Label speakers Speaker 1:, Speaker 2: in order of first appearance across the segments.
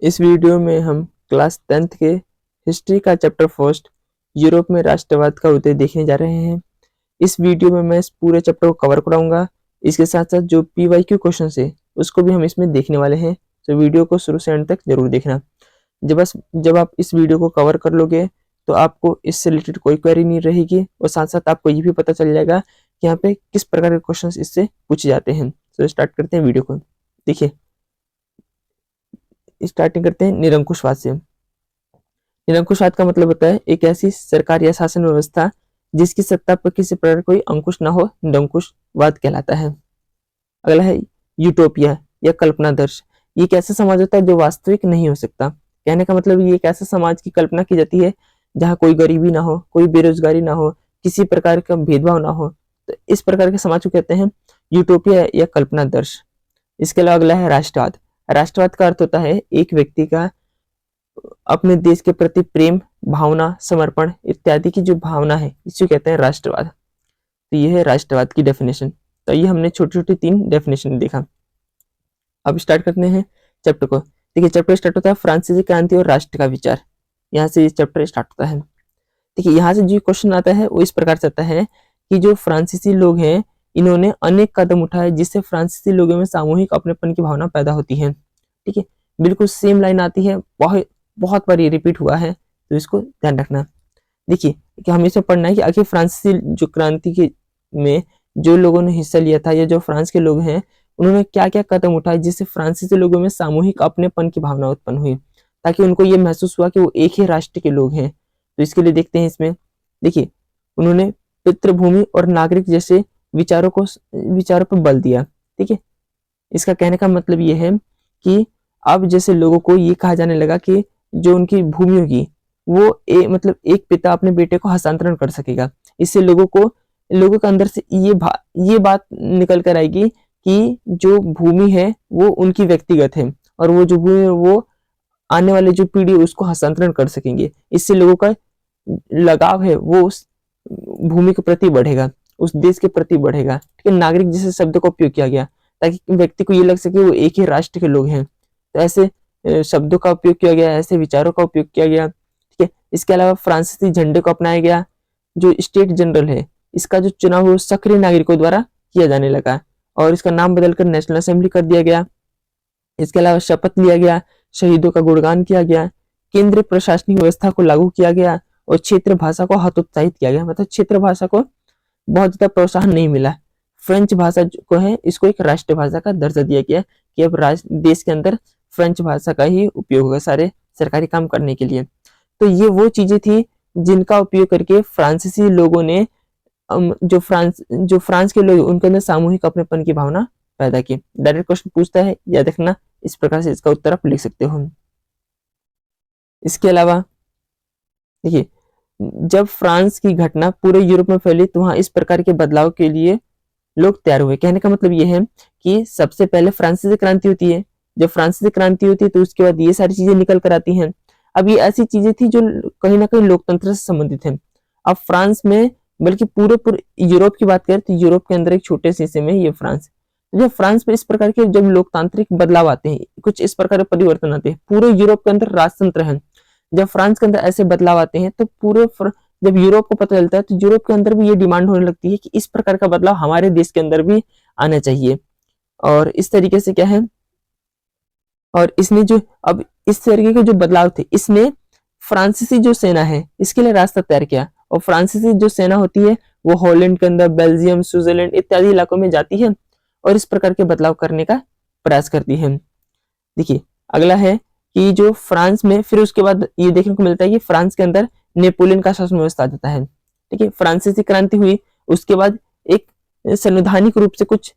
Speaker 1: इस वीडियो में हम क्लास 10th के हिस्ट्री का चैप्टर फर्स्ट यूरोप में राष्ट्रवाद का उदय देखने जा रहे हैं। इस वीडियो में मैं इस पूरे चैप्टर को कवर कराऊंगा। इसके साथ साथ जो PYQ क्वेश्चन है उसको भी हम इसमें देखने वाले हैं, तो वीडियो को शुरू से एंड तक जरूर देखना। जब आप इस वीडियो को कवर कर लोगे तो आपको इससे रिलेटेड कोई क्वेरी नहीं रहेगी और साथ साथ आपको ये भी पता चल जाएगा कि यहाँ पे किस प्रकार के क्वेश्चंस इससे पूछे जाते हैं। तो स्टार्ट करते हैं वीडियो को। देखिए, स्टार्टिंग करते हैं निरंकुशवाद से। निरंकुशवाद का मतलब होता है एक ऐसी सरकार या शासन व्यवस्था जिसकी सत्ता पर किसी प्रकार कोई अंकुश न हो, निरंकुशवाद कहलाता है। अगला है यूटोपिया या कल्पनादर्श। ये एक ऐसा समाज होता है जो वास्तविक नहीं हो सकता। कहने का मतलब ये एक ऐसा समाज की कल्पना की जाती है जहाँ कोई गरीबी ना हो, कोई बेरोजगारी ना हो, किसी प्रकार का भेदभाव ना हो। तो इस प्रकार के समाज को कहते हैं यूटोपिया या कल्पनादर्श। इसके अलावा अगला है राष्ट्रवाद। राष्ट्रवाद का अर्थ होता है एक व्यक्ति का अपने देश के प्रति प्रेम, भावना, समर्पण इत्यादि की जो भावना है इसे कहते हैं राष्ट्रवाद। तो ये है राष्ट्रवाद की डेफिनेशन। तो ये हमने छोटी छोटी 3 डेफिनेशन देखा। अब स्टार्ट करते हैं चैप्टर को। देखिए, चैप्टर स्टार्ट होता है फ्रांसीसी क्रांति और राष्ट्र का विचार। यहाँ से ये चैप्टर स्टार्ट होता है। देखिए, यहाँ से जो क्वेश्चन आता है वो इस प्रकार से आता है कि जो फ्रांसीसी लोग हैं इन्होंने अनेक कदम उठाए जिससे फ्रांसीसी लोगों में सामूहिक अपनेपन की भावना पैदा होती है। ठीक है, बिल्कुल सेम लाइन आती है, बहुत बार ये रिपीट हुआ है, तो इसको ध्यान रखना। देखिए कि हमें इसे पढ़ना है कि आखिर फ्रांसीसी जो क्रांति के में जो लोगों ने हिस्सा लिया था या जो फ्रांस के लोग हैं उन्होंने क्या क्या कदम उठाए जिससे फ्रांसीसी लोगों में सामूहिक अपनेपन की भावना उत्पन्न हुई, ताकि उनको ये महसूस हुआ कि वो एक ही राष्ट्र के लोग हैं। तो इसके लिए देखते हैं इसमें। देखिए, उन्होंने पितृभूमि और नागरिक जैसे विचारों पर बल दिया। ठीक है, इसका कहने का मतलब ये है कि अब जैसे लोगों को ये कहा जाने लगा कि जो उनकी भूमि होगी वो मतलब एक पिता अपने बेटे को हस्तांतरण कर सकेगा। इससे लोगों के अंदर से ये बात निकल कर आएगी कि जो भूमि है वो उनकी व्यक्तिगत है और वो जो भूमि है वो आने वाले जो पीढ़ी है उसको हस्तांतरण कर सकेंगे। इससे लोगों का लगाव है वो उस भूमि के प्रति बढ़ेगा, उस देश के प्रति बढ़ेगा। ठीक है, नागरिक जैसे शब्द का उपयोग किया गया ताकि व्यक्ति को ये लग सके वो एक ही राष्ट्र के लोग हैं। तो ऐसे शब्दों का उपयोग किया गया, ऐसे विचारों का उपयोग किया गया। ठीक है, इसके अलावा फ्रांसीसी झंडे को अपनाया गया। जो स्टेट जनरल है इसका जो चुनाव है वो सक्रिय नागरिकों द्वारा किया जाने लगा और इसका नाम बदलकर नेशनल असेंबली कर दिया गया। इसके अलावा शपथ लिया गया, शहीदों का गुणगान किया गया, केंद्रीय प्रशासनिक व्यवस्था को लागू किया गया और क्षेत्र भाषा को हतोत्साहित किया गया। मतलब क्षेत्र भाषा को बहुत ज्यादा प्रोत्साहन नहीं मिला। फ्रेंच भाषा को है इसको एक राष्ट्रीय भाषा का दर्जा दिया गया कि अब देश के अंदर फ्रेंच भाषा का ही उपयोग होगा सारे सरकारी काम करने के लिए। तो ये वो चीजें थी जिनका उपयोग करके फ्रांसीसी लोगों ने जो फ्रांस के लोग उनके अंदर सामूहिक अपनेपन की भावना पैदा की। डायरेक्ट क्वेश्चन पूछता है, याद रखना, इस प्रकार से इसका उत्तर आप लिख सकते हो। इसके अलावा देखिए, जब फ्रांस की घटना पूरे यूरोप में फैली तो वहां इस प्रकार के बदलाव के लिए लोग तैयार हुए। कहने का मतलब यह है कि सबसे पहले फ्रांसीसी क्रांति होती है। जब फ्रांसीसी क्रांति होती है तो उसके बाद ये सारी चीजें निकल कर आती हैं। अब ये ऐसी चीजें थी जो कहीं ना कहीं लोकतंत्र से संबंधित है। अब फ्रांस में, बल्कि पूरे यूरोप की बात करें तो यूरोप के अंदर एक छोटे से हिस्से में ये फ्रांस। जब फ्रांस में इस प्रकार के जब लोकतांत्रिक बदलाव आते हैं, कुछ इस प्रकार के परिवर्तन आते हैं, पूरे यूरोप के अंदर राजतंत्र है। जब फ्रांस के अंदर ऐसे बदलाव आते हैं तो जब यूरोप को पता चलता है तो यूरोप के अंदर भी ये डिमांड होने लगती है कि इस प्रकार का बदलाव हमारे देश के अंदर भी आना चाहिए। और इस तरीके से क्या है, और इसने जो अब इस तरीके के जो बदलाव थे इसने फ्रांसीसी जो सेना है इसके लिए रास्ता तैयार किया। और फ्रांसीसी जो सेना होती है वो हॉलैंड के अंदर, बेल्जियम, स्विट्जरलैंड इत्यादि इलाकों में जाती है और इस प्रकार के बदलाव करने का प्रयास करती है। देखिए, अगला है कि जो फ्रांस में फिर उसके बाद ये देखने को मिलता है कि फ्रांस के अंदर नेपोलियन का शासन व्यवस्था आ जाता है। ठीक है, फ्रांसीसी क्रांति हुई, उसके बाद एक संवैधानिक रूप से कुछ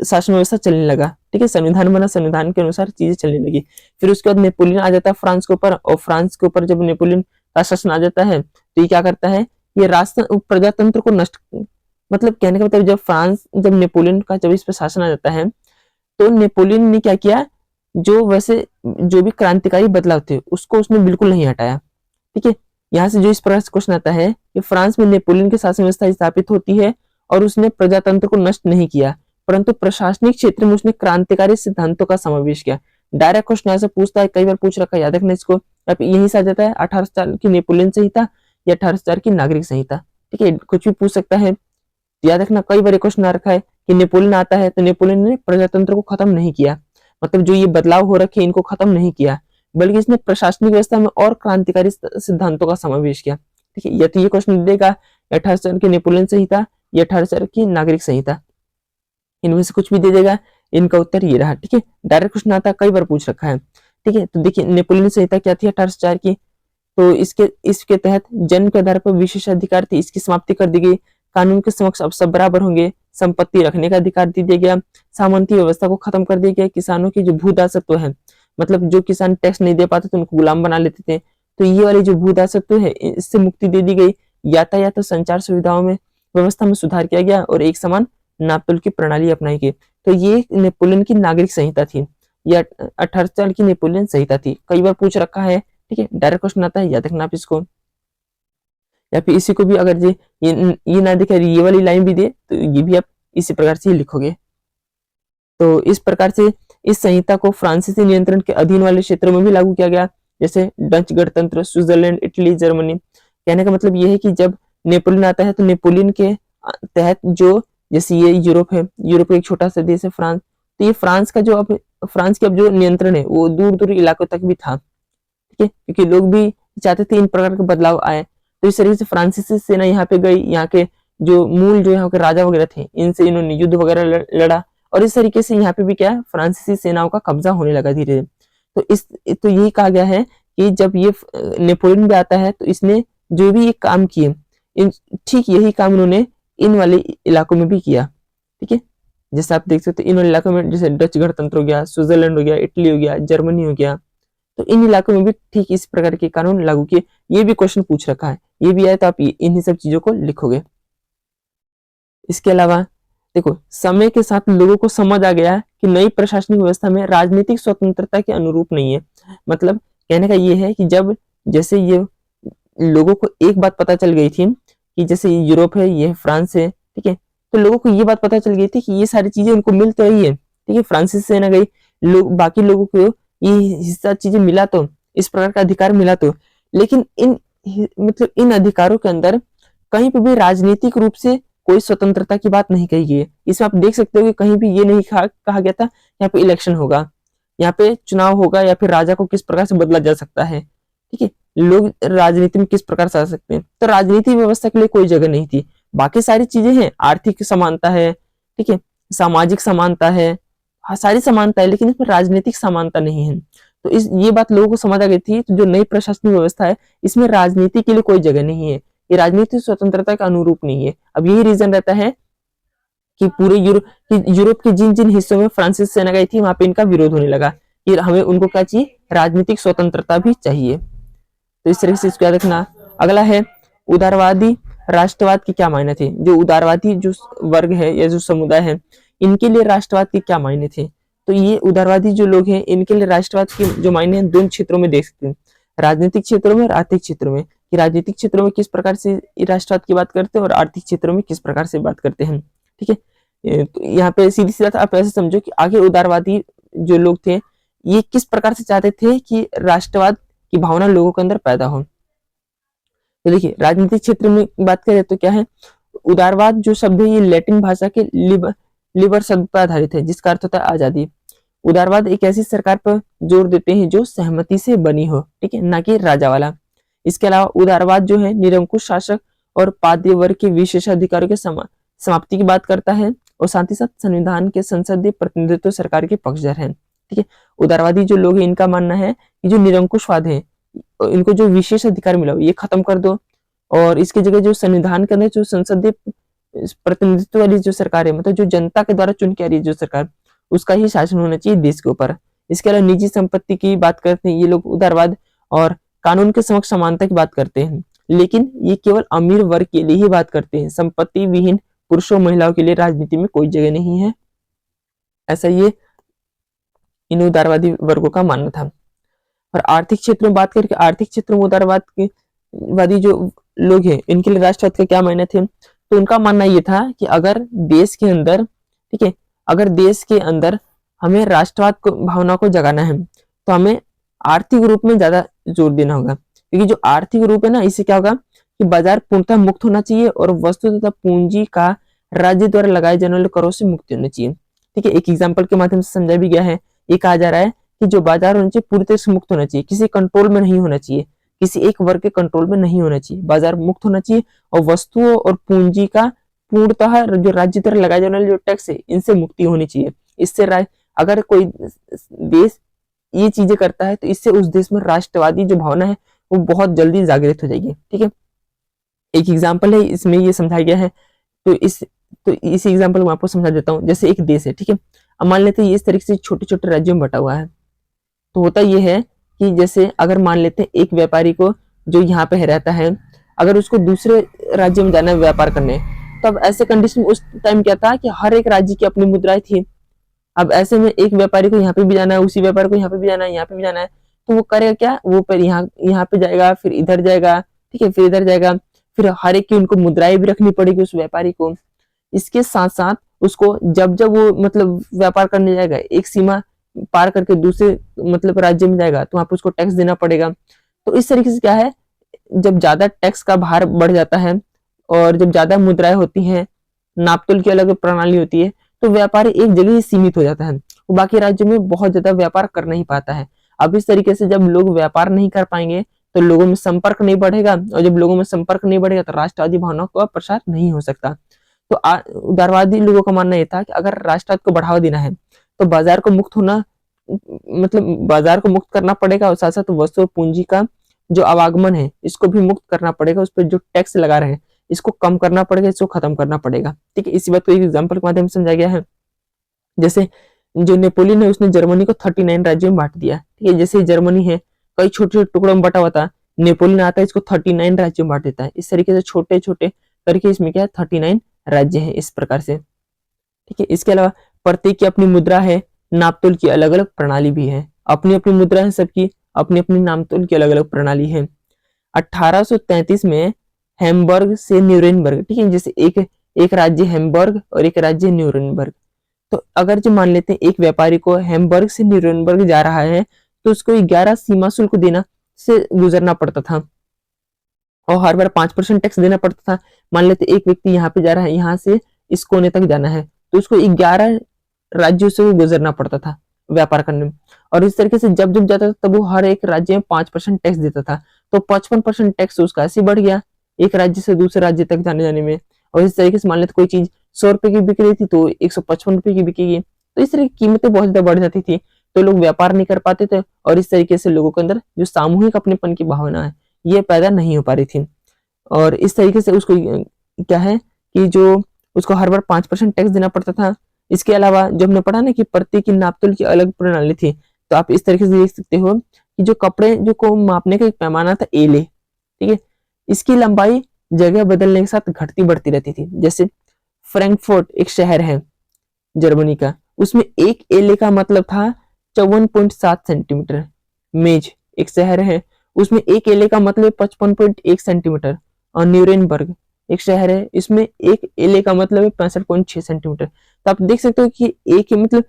Speaker 1: शासन व्यवस्था चलने लगा। ठीक है, संविधान बना, संविधान के अनुसार चीजें चलने लगी। फिर उसके बाद नेपोलियन आ जाता है फ्रांस के ऊपर, और फ्रांस के ऊपर जब नेपोलियन का शासन आ जाता है तो ये क्या करता है, ये राष्ट्र प्रजातंत्र को नष्ट, मतलब कहने का मतलब जब नेपोलियन का जब इस पर शासन आ जाता है तो नेपोलियन ने क्या किया, जो भी क्रांतिकारी बदलाव थे उसको उसने बिल्कुल नहीं हटाया। ठीक है, यहाँ से जो इस प्रकार से क्वेश्चन आता है कि फ्रांस में नेपोलियन की शासन व्यवस्था स्थापित होती है और उसने प्रजातंत्र को नष्ट नहीं किया, परंतु प्रशासनिक क्षेत्र में उसने क्रांतिकारी सिद्धांतों का समावेश किया। डायरेक्ट क्वेश्चन ऐसे पूछता है, कई बार पूछ रखा है, याद रखना इसको। यही से आ जाता है 1804 की नेपोलियन संहिता या 1804 की नागरिक संहिता। ठीक है, कुछ भी पूछ सकता है। याद रखना कई बार क्वेश्चन आ रखा है कि नेपोलियन आता है तो नेपोलियन ने प्रजातंत्र को खत्म नहीं किया, मतलब जो ये बदलाव हो रखे इनको खत्म नहीं किया, बल्कि इसने प्रशासनिक व्यवस्था में और क्रांतिकारी सिद्धांतों का समावेश किया। ठीक है, या तो ये क्वेश्चन देगा 1804 की नेपोलियन संहिता या 1804 की नागरिक संहिता, इनमें से कुछ भी दे देगा। इनका उत्तर ये रहा। ठीक है, डायरेक्ट क्वेश्चन आता कई बार पूछ रखा है। ठीक है, तो देखिए नेपोलियन संहिता क्या थी 1804 की, तो इसके तहत जन्म के आधार पर विशेषाधिकार थी, इसकी समाप्ति कर दी गई। कानून के समक्ष अब सब बराबर होंगे, संपत्ति रखने का अधिकार दे दिया गया, सामंती व्यवस्था को खत्म कर दिया गया, किसानों की जो भूदासत्व है, मतलब जो किसान टैक्स नहीं दे पाते तो उनको गुलाम बना लेते थे, तो ये वाली जो भूदासत्व है इससे मुक्ति दे दी गई। यातायात और संचार सुविधाओं में व्यवस्था में सुधार किया गया और एक समान नापतोल की प्रणाली अपनाई गई। तो ये नेपोलियन की नागरिक संहिता थी, या 1804 की नेपोलियन संहिता थी। कई बार पूछ रखा है। ठीक है, डायरेक्ट क्वेश्चन आता है, याद रखना आप इसको। या फिर इसी को भी अगर ये ना दिखे, ये वाली लाइन भी दे तो ये भी आप इसी प्रकार से ही लिखोगे। तो इस प्रकार से इस संहिता को फ्रांसीसी नियंत्रण के अधीन वाले क्षेत्रों में भी लागू किया गया, जैसे डच गणतंत्र, स्विट्जरलैंड, इटली, जर्मनी। कहने का मतलब ये है कि जब नेपोलियन आता है तो नेपोलियन के तहत जो, जैसे ये यूरोप है, यूरोप का एक छोटा सा देश है फ्रांस, तो ये फ्रांस का जो अब फ्रांस के अब जो नियंत्रण है वो दूर दूर इलाकों तक भी था। ठीक है, क्योंकि लोग भी चाहते थे इन प्रकार के बदलाव आए, तो इस तरीके से फ्रांसीसी सेना यहाँ पे गई, यहाँ के जो मूल जो यहाँ के राजा वगैरह थे इनसे इन्होंने युद्ध वगैरह लड़ा, और इस तरीके से यहाँ पे भी क्या फ्रांसीसी सेनाओं का कब्जा होने लगा धीरे धीरे। तो यही कहा गया है कि जब ये नेपोलियन भी आता है तो इसने जो भी ये काम किए, ठीक यही काम उन्होंने इन वाले इलाकों में भी किया। ठीक है, जैसे आप देख सकते हो इन वाले इलाकों में, जैसे डच गणतंत्र हो गया, स्विट्जरलैंड हो गया, इटली हो गया, जर्मनी हो गया, तो इन इलाकों में भी ठीक इस प्रकार के कानून लागू किए। ये भी क्वेश्चन पूछ रखा है, ये भी आए तो आप इन्हीं सब चीजों को लिखोगे। इसके अलावा देखो, समय के साथ लोगों को समझ आ गया कि नई प्रशासनिक व्यवस्था में राजनीतिक स्वतंत्रता के अनुरूप नहीं है। मतलब कहने का ये है कि जब जैसे ये लोगों को एक बात पता चल गई थी कि जैसे ये यूरोप है, ये फ्रांस है, ठीक है, तो लोगों को ये बात पता चल गई थी कि ये सारी चीजें उनको मिल तो रही है। ठीक है, फ्रांसिस सेना गई, लोग बाकी लोगों को ये हिस्सा चीजें मिला, तो इस प्रकार का अधिकार मिला, तो लेकिन इन अधिकारों के अंदर कहीं पे भी राजनीतिक रूप से कोई स्वतंत्रता की बात नहीं कही गई है। इसमें आप देख सकते हो कि कहीं भी ये नहीं कहा गया था यहाँ पे इलेक्शन होगा, यहाँ पे चुनाव होगा, या फिर राजा को किस प्रकार से बदला जा सकता है। ठीक है, लोग राजनीति में किस प्रकार से आ सकते हैं, तो राजनीति व्यवस्था के लिए कोई जगह नहीं थी। बाकी सारी चीजें हैं, आर्थिक समानता है, ठीक है, सामाजिक समानता है, हाँ सारी समानता है, लेकिन इसमें राजनीतिक समानता नहीं है। तो ये बात लोगों को समझ आ गई थी। तो जो नई प्रशासनिक व्यवस्था है इसमें राजनीति के लिए कोई जगह नहीं है, ये राजनीतिक स्वतंत्रता के अनुरूप नहीं है। अब यही रीजन रहता है कि पूरे यूरोप के जिन जिन हिस्सों में फ्रांसीसी सेना गई थी वहां पे इनका विरोध होने लगा, ये हमें उनको क्या चाहिए, राजनीतिक स्वतंत्रता भी चाहिए। तो इस तरीके से इसको याद रखना। अगला है उदारवादी राष्ट्रवाद के क्या मायने थे। जो उदारवादी जो वर्ग है या जो समुदाय है इनके लिए राष्ट्रवाद के क्या मायने थे। तो ये उदारवादी जो लोग हैं इनके लिए राष्ट्रवाद के जो मायने हैं दोनों क्षेत्रों में देख सकते हैं, राजनीतिक क्षेत्रों में और आर्थिक क्षेत्रों में। कि राजनीतिक क्षेत्रों में किस प्रकार से राष्ट्रवाद की बात करते हैं और आर्थिक क्षेत्रों में किस प्रकार से बात करते हैं। ठीक है, तो यहाँ पे सीधी सी बात आप ऐसे समझो कि आगे उदारवादी जो लोग थे ये किस प्रकार से चाहते थे कि राष्ट्रवाद की भावना लोगों के अंदर पैदा हो। तो देखिए राजनीतिक क्षेत्र में बात करें तो क्या है, उदारवाद जो शब्द है ये लैटिन भाषा के लिबर शब्द पर आधारित है जिसका अर्थ होता है आजादी। उदारवाद एक ऐसी सरकार पर जोर देते हैं जो सहमति से बनी हो, ठीक है, ना कि राजा वाला। इसके अलावा उदारवाद जो है निरंकुश शासक और पाद्य वर्ग के विशेषाधिकारों के समाप्ति की बात करता है और साथ ही साथ संविधान के संसदीय प्रतिनिधित्व सरकार के पक्षधर है। ठीक है, उदारवादी जो लोग हैं इनका मानना है कि जो निरंकुशवाद है इनको जो विशेष अधिकार मिला ये खत्म कर दो और इसकी जगह जो संविधान के अंदर जो संसदीय प्रतिनिधित्व वाली जो सरकार है, मतलब जो जनता के द्वारा चुन के आ रही है जो सरकार, उसका ही शासन होना चाहिए देश के ऊपर। इसके अलावा निजी संपत्ति की बात करते हैं ये लोग उदारवाद, और कानून के समक्ष समानता की बात करते हैं, लेकिन ये केवल अमीर वर्ग के लिए ही बात करते हैं। संपत्ति विहीन पुरुषों महिलाओं के लिए राजनीति में कोई जगह नहीं है, ऐसा ये इन उदारवादी वर्गों का मानना था। और आर्थिक क्षेत्र में बात करके आर्थिक क्षेत्र में उदारवादी जो लोग हैं इनके लिए राष्ट्रवाद का क्या मायने थे, तो उनका मानना ये था कि अगर देश के अंदर, ठीक है, अगर देश के अंदर हमें राष्ट्रवाद को भावना को जगाना है तो हमें आर्थिक रूप में ज्यादा जोर देना होगा, क्योंकि जो आर्थिक रूप है ना, इससे क्या होगा कि बाजार पूर्णतः मुक्त होना चाहिए और वस्तु तथा पूंजी का राज्य द्वारा लगाए जाने वाले करों से मुक्ति होनी चाहिए। ठीक है, एक एग्जाम्पल के माध्यम से समझा भी गया है। ये कहा जा रहा है कि जो बाजार होना चाहिए पूरी तरह से मुक्त होना चाहिए, किसी कंट्रोल में नहीं होना चाहिए, किसी एक वर्ग के कंट्रोल में नहीं होना चाहिए, बाजार मुक्त होना चाहिए और वस्तुओं और पूंजी का पूर्णतः जो राज्य द्वारा लगाए जाने वाले जो टैक्स है इनसे मुक्ति होनी चाहिए। इससे अगर कोई देश ये चीजें करता है तो इससे उस देश में राष्ट्रवादी जो भावना है वो बहुत जल्दी जागृत हो जाएगी। ठीक है, एक एग्जाम्पल है, इसमें ये समझाया गया है। तो इस एग्जाम्पल में आपको समझा देता हूँ। जैसे एक देश है, ठीक है, अब मान लेते हैं इस तरीके से छोटे छोटे राज्यों में बटा हुआ है। तो होता ये है कि जैसे अगर मान लेते हैं एक व्यापारी को जो यहाँ पे रहता है, अगर उसको दूसरे राज्य में जाना है व्यापार करने, तब ऐसे कंडीशन उस टाइम क्या था कि हर एक राज्य की अपनी मुद्राएं थी। अब ऐसे में एक व्यापारी को यहाँ पे भी जाना है, उसी व्यापारी को यहाँ पे भी जाना है, यहाँ पे भी जाना है, तो वो करेगा क्या, वो पर यहाँ पे जाएगा, फिर इधर जाएगा, ठीक है, फिर इधर जाएगा, फिर हर एक की उनको मुद्राएं भी रखनी पड़ेगी उस व्यापारी को। इसके साथ साथ उसको जब जब वो मतलब व्यापार करने जाएगा, एक सीमा पार करके दूसरे मतलब राज्य में जाएगा, तो वहां पे उसको टैक्स देना पड़ेगा। तो इस तरीके से क्या है, जब ज्यादा टैक्स का भार बढ़ जाता है और जब ज्यादा मुद्राएं होती हैं, नापतोल की अलग प्रणाली होती है, तो व्यापारी एक जगह ही सीमित हो जाता है, वो बाकी राज्यों में बहुत ज्यादा व्यापार कर नहीं पाता है। अब इस तरीके से जब लोग व्यापार नहीं कर पाएंगे तो लोगों में संपर्क नहीं बढ़ेगा, और जब लोगों में संपर्क नहीं बढ़ेगा तो राष्ट्रवादी भावनाओं का प्रसार नहीं हो सकता। तो उदारवादी लोगों का मानना यह था कि अगर राष्ट्रवाद को बढ़ावा देना है तो बाजार को मुक्त होना, मतलब बाजार को मुक्त करना पड़ेगा, और साथ साथ वस्तु पूंजी का जो आवागमन है इसको भी मुक्त करना पड़ेगा, उस पर जो टैक्स लगा रहे हैं इसको कम करना पड़ेगा, इसको खत्म करना पड़ेगा। ठीक है, इसी बात को एक एग्जाम्पल के माध्यम से समझाया गया है। जैसे जो नेपोलियन है उसने जर्मनी को 39 राज्यों में बांट दिया। ठीक है, जैसे जर्मनी है कई छोटे छोटे टुकड़ों में बटा हुआ था, नेपोलियन आता है इसको 39 राज्यों में बांट देता है। इस तरीके से छोटे छोटे करके इसमें क्या है 39 राज्य हैं इस प्रकार से। ठीक है, इसके अलावा प्रत्येक की अपनी मुद्रा है, नापतोल की अलग अलग प्रणाली भी है, अपनी अपनी मुद्रा है सबकी, अपनी अपनी नापतोल की अलग अलग प्रणाली है। 1833 में हैम्बर्ग से न्यूरेनबर्ग, ठीक है, जैसे एक राज्य हैम्बर्ग और एक राज्य न्यूरेनबर्ग, तो अगर जो मान लेते हैं एक व्यापारी को हैम्बर्ग से न्यूरेनबर्ग जा रहा है तो उसको 11 सीमा शुल्क देना से गुजरना पड़ता था और हर बार 5% टैक्स देना पड़ता था। मान लेते एक व्यक्ति यहाँ पे जा रहा है, यहाँ से इस कोने तक जाना है तो उसको 11 राज्यों से गुजरना पड़ता था व्यापार करने में, और इस तरीके से जब जब जाता था तब वो हर एक राज्य में 5% टैक्स देता था, तो 55% टैक्स उसका ऐसे बढ़ गया एक राज्य से दूसरे राज्य तक जाने में। और इस तरीके से मान लेते कोई चीज 100 रुपए की बिक रही थी तो 155 रुपए की बिकेगी, तो इस तरह की कीमतें बहुत ज्यादा बढ़ जाती थी, तो लोग व्यापार नहीं कर पाते थे, और इस तरीके से लोगों के अंदर जो सामूहिक अपनेपन की भावना है ये पैदा नहीं हो पा रही थी। और इस तरीके से उसको क्या है कि जो उसको हर बार 5% टैक्स देना पड़ता था। इसके अलावा जो हमने पढ़ा ना कि प्रत्येक की नापतोल की अलग प्रणाली थी, तो आप इस तरीके से देख सकते हो कि जो कपड़े जो को मापने का एक पैमाना था एले, ठीक है, इसकी लंबाई जगह बदलने के साथ घटती बढ़ती रहती थी। जैसे फ्रैंकफर्ट एक शहर है जर्मनी का, उसमें एक एले का मतलब था 54.7 सेंटीमीटर। मेज एक शहर है उसमें एक एले का मतलब 55.1 सेंटीमीटर। और न्यूरेनबर्ग एक शहर है, इसमें एक एले का मतलब है 65.6 सेंटीमीटर। तो आप देख सकते हो कि एक ही मतलब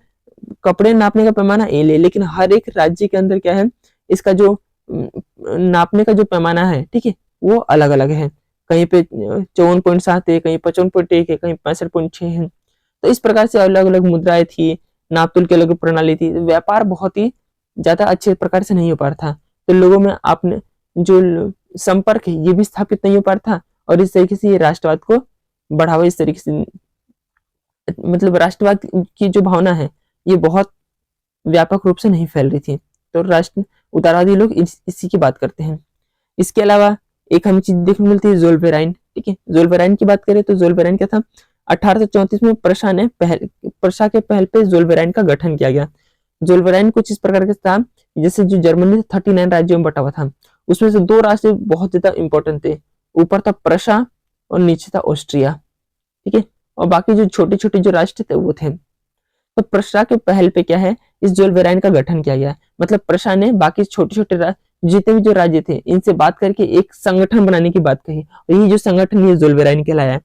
Speaker 1: कपड़े नापने का पैमाना एले, लेकिन हर एक राज्य के अंदर क्या है इसका जो नापने का जो पैमाना है, ठीक है, वो अलग अलग है। कहीं पे 54.7 है, कहीं 55.1 है, कहीं 65.6 है। तो इस प्रकार से अलग अलग मुद्राएं थी, नापतोल की अलग प्रणाली थी, व्यापार बहुत ही ज्यादा अच्छे प्रकार से नहीं हो पा रहा था, तो लोगों में आपने जो संपर्क है ये भी स्थापित नहीं हो पा रहा था, और इस तरीके से ये राष्ट्रवाद को बढ़ावा इस तरीके से मतलब राष्ट्रवाद की जो भावना है ये बहुत व्यापक रूप से नहीं फैल रही थी। तो राष्ट्र उदारवादी लोग इसी की बात करते हैं। इसके अलावा एक हमें चीज देखने को मिलती है जोल्फेराइन, ठीक है, जोल्फेराइन की बात करें तो जोल्फेराइन क्या था, 1834 में प्रशा के पहल पे जोल्फेराइन का गठन किया गया। जोल्फेराइन कुछ इस प्रकार का था, जैसे जो जर्मनी 39 राज्यों में बटा हुआ था, उसमें से 2 राज्य बहुत ज्यादा इंपॉर्टेंट थे, ऊपर था प्रशा और नीचे था ऑस्ट्रिया, ठीक है, और बाकी जो छोटे छोटे जो राष्ट्र थे वो थे। तो प्रशा के पहल पे क्या है इस जोल्फेराइन का गठन किया गया, मतलब प्रशा ने बाकी छोटे छोटे जितने भी जो राज्य थे इनसे बात करके एक संगठन बनाने की बात कही, और ये जो संगठन ये जोल्फेराइन कहलाया है।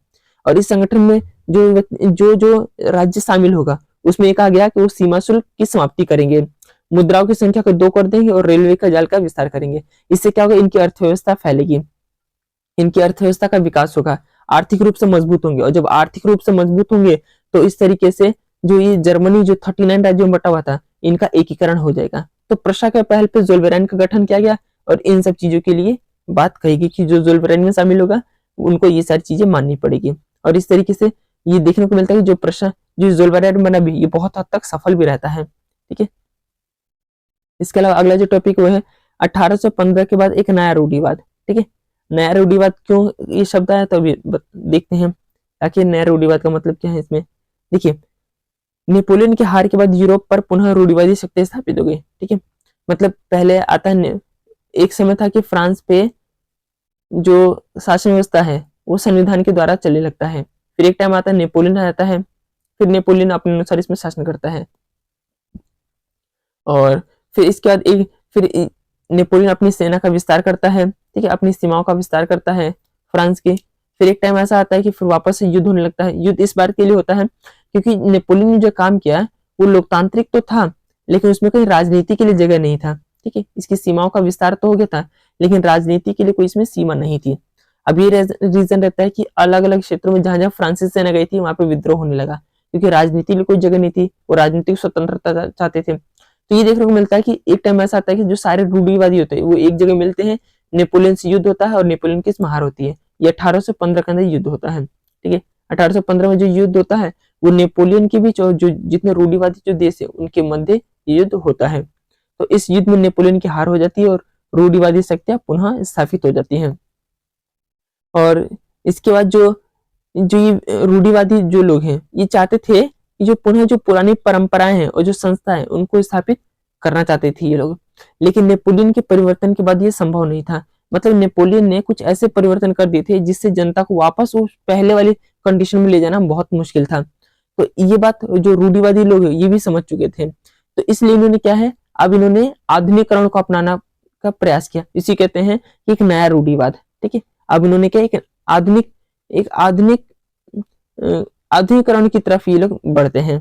Speaker 1: और इस संगठन में जो जो जो राज्य शामिल होगा उसमें ये कहा गया कि वो सीमा शुल्क की समाप्ति करेंगे, मुद्राओं की संख्या को 2 कर देंगे और रेलवे का जाल का विस्तार करेंगे। इससे क्या होगा, इनकी अर्थव्यवस्था फैलेगी, इनकी अर्थव्यवस्था का विकास होगा, आर्थिक रूप से मजबूत होंगे। और जब आर्थिक रूप से मजबूत होंगे तो इस तरीके से जो ये जर्मनी जो 39 राज्यों में बटा हुआ था, इनका एकीकरण हो जाएगा। तो प्रशा के पहल पे जोल्बेराइन का गठन किया गया और इन सब चीजों के लिए बात कहेगी कि जो जोल्बेराइन में शामिल होगा उनको ये सारी चीजें माननी पड़ेगी। और इस तरीके से ये देखने को मिलता है कि जो प्रशा जो जोल्बेराइन बना भी, ये बहुत हद तक सफल भी रहता है। ठीक है, इसके अलावा अगला जो टॉपिक वो है 1815 के बाद एक नया रूढ़िवाद। ठीक है, नया रूढ़िवाद क्यों ये शब्द आया तो अभी देखते हैं। आखिर नया रूढ़िवाद का मतलब क्या है इसमें। देखिए, नेपोलियन की हार के बाद यूरोप पर पुनः रूढ़िवादी शक्ति स्थापित हो गई। ठीक है, मतलब पहले आता है, एक समय था कि फ्रांस पे जो शासन व्यवस्था है वो संविधान के द्वारा चलने लगता है। फिर एक टाइम आता है नेपोलियन आ जाता है, फिर नेपोलियन अपने अनुसार इसमें शासन करता है। और फिर इसके बाद नेपोलियन अपनी सेना का विस्तार करता है। ठीक है, अपनी सीमाओं का विस्तार करता है फ्रांस के। फिर एक टाइम ऐसा आता है कि फिर वापस से युद्ध होने लगता है। युद्ध इस बार के लिए होता है क्योंकि नेपोलियन ने जो काम किया वो लोकतांत्रिक तो था, लेकिन उसमें कोई राजनीति के लिए जगह नहीं था। ठीक है, इसकी सीमाओं का विस्तार तो हो गया था, लेकिन राजनीति के लिए कोई इसमें सीमा नहीं थी। अब ये रीजन रहता है कि अलग अलग क्षेत्रों में जहां जहां फ्रांसीसी सेना गई थी वहां पे विद्रोह होने लगा, क्योंकि राजनीति के लिए कोई जगह नहीं थी, वो राजनीतिक स्वतंत्रता चाहते थे। तो ये देखने को मिलता है कि एक टाइम ऐसा आता है कि जो सारे रूढ़िवादी होते हैं वो एक जगह मिलते हैं, नेपोलियन से युद्ध होता है और नेपोलियन की इसमें हार होती है। ये 1815 के अंदर युद्ध होता है। ठीक है, 1815 में जो युद्ध होता है वो नेपोलियन के बीच और जो जितने रूढ़िवादी जो देश है उनके मध्य युद्ध होता है। तो इस युद्ध में नेपोलियन की हार हो जाती है और रूढ़िवादी शक्तियां पुनः स्थापित हो जाती हैं। और इसके बाद जो जो ये रूढ़िवादी जो लोग हैं ये चाहते थे कि जो पुनः जो पुरानी परंपराएं हैं और जो संस्था है उनको स्थापित करना चाहते थे ये लोग। लेकिन नेपोलियन के परिवर्तन के बाद ये संभव नहीं था। मतलब नेपोलियन ने कुछ ऐसे परिवर्तन कर दिए थे जिससे जनता को वापस उस पहले वाली कंडीशन में ले जाना बहुत मुश्किल था। तो ये बात जो रूढ़िवादी लोग है ये भी समझ चुके थे। तो इसलिए इन्होंने क्या है, अब इन्होंने आधुनिकरण को अपनाना का प्रयास किया। इसी कहते हैं कि एक नया रूढ़िवाद। ठीक है, अब इन्होंने क्या एक आधुनिक आधुनिकरण की तरफ ये लोग बढ़ते हैं।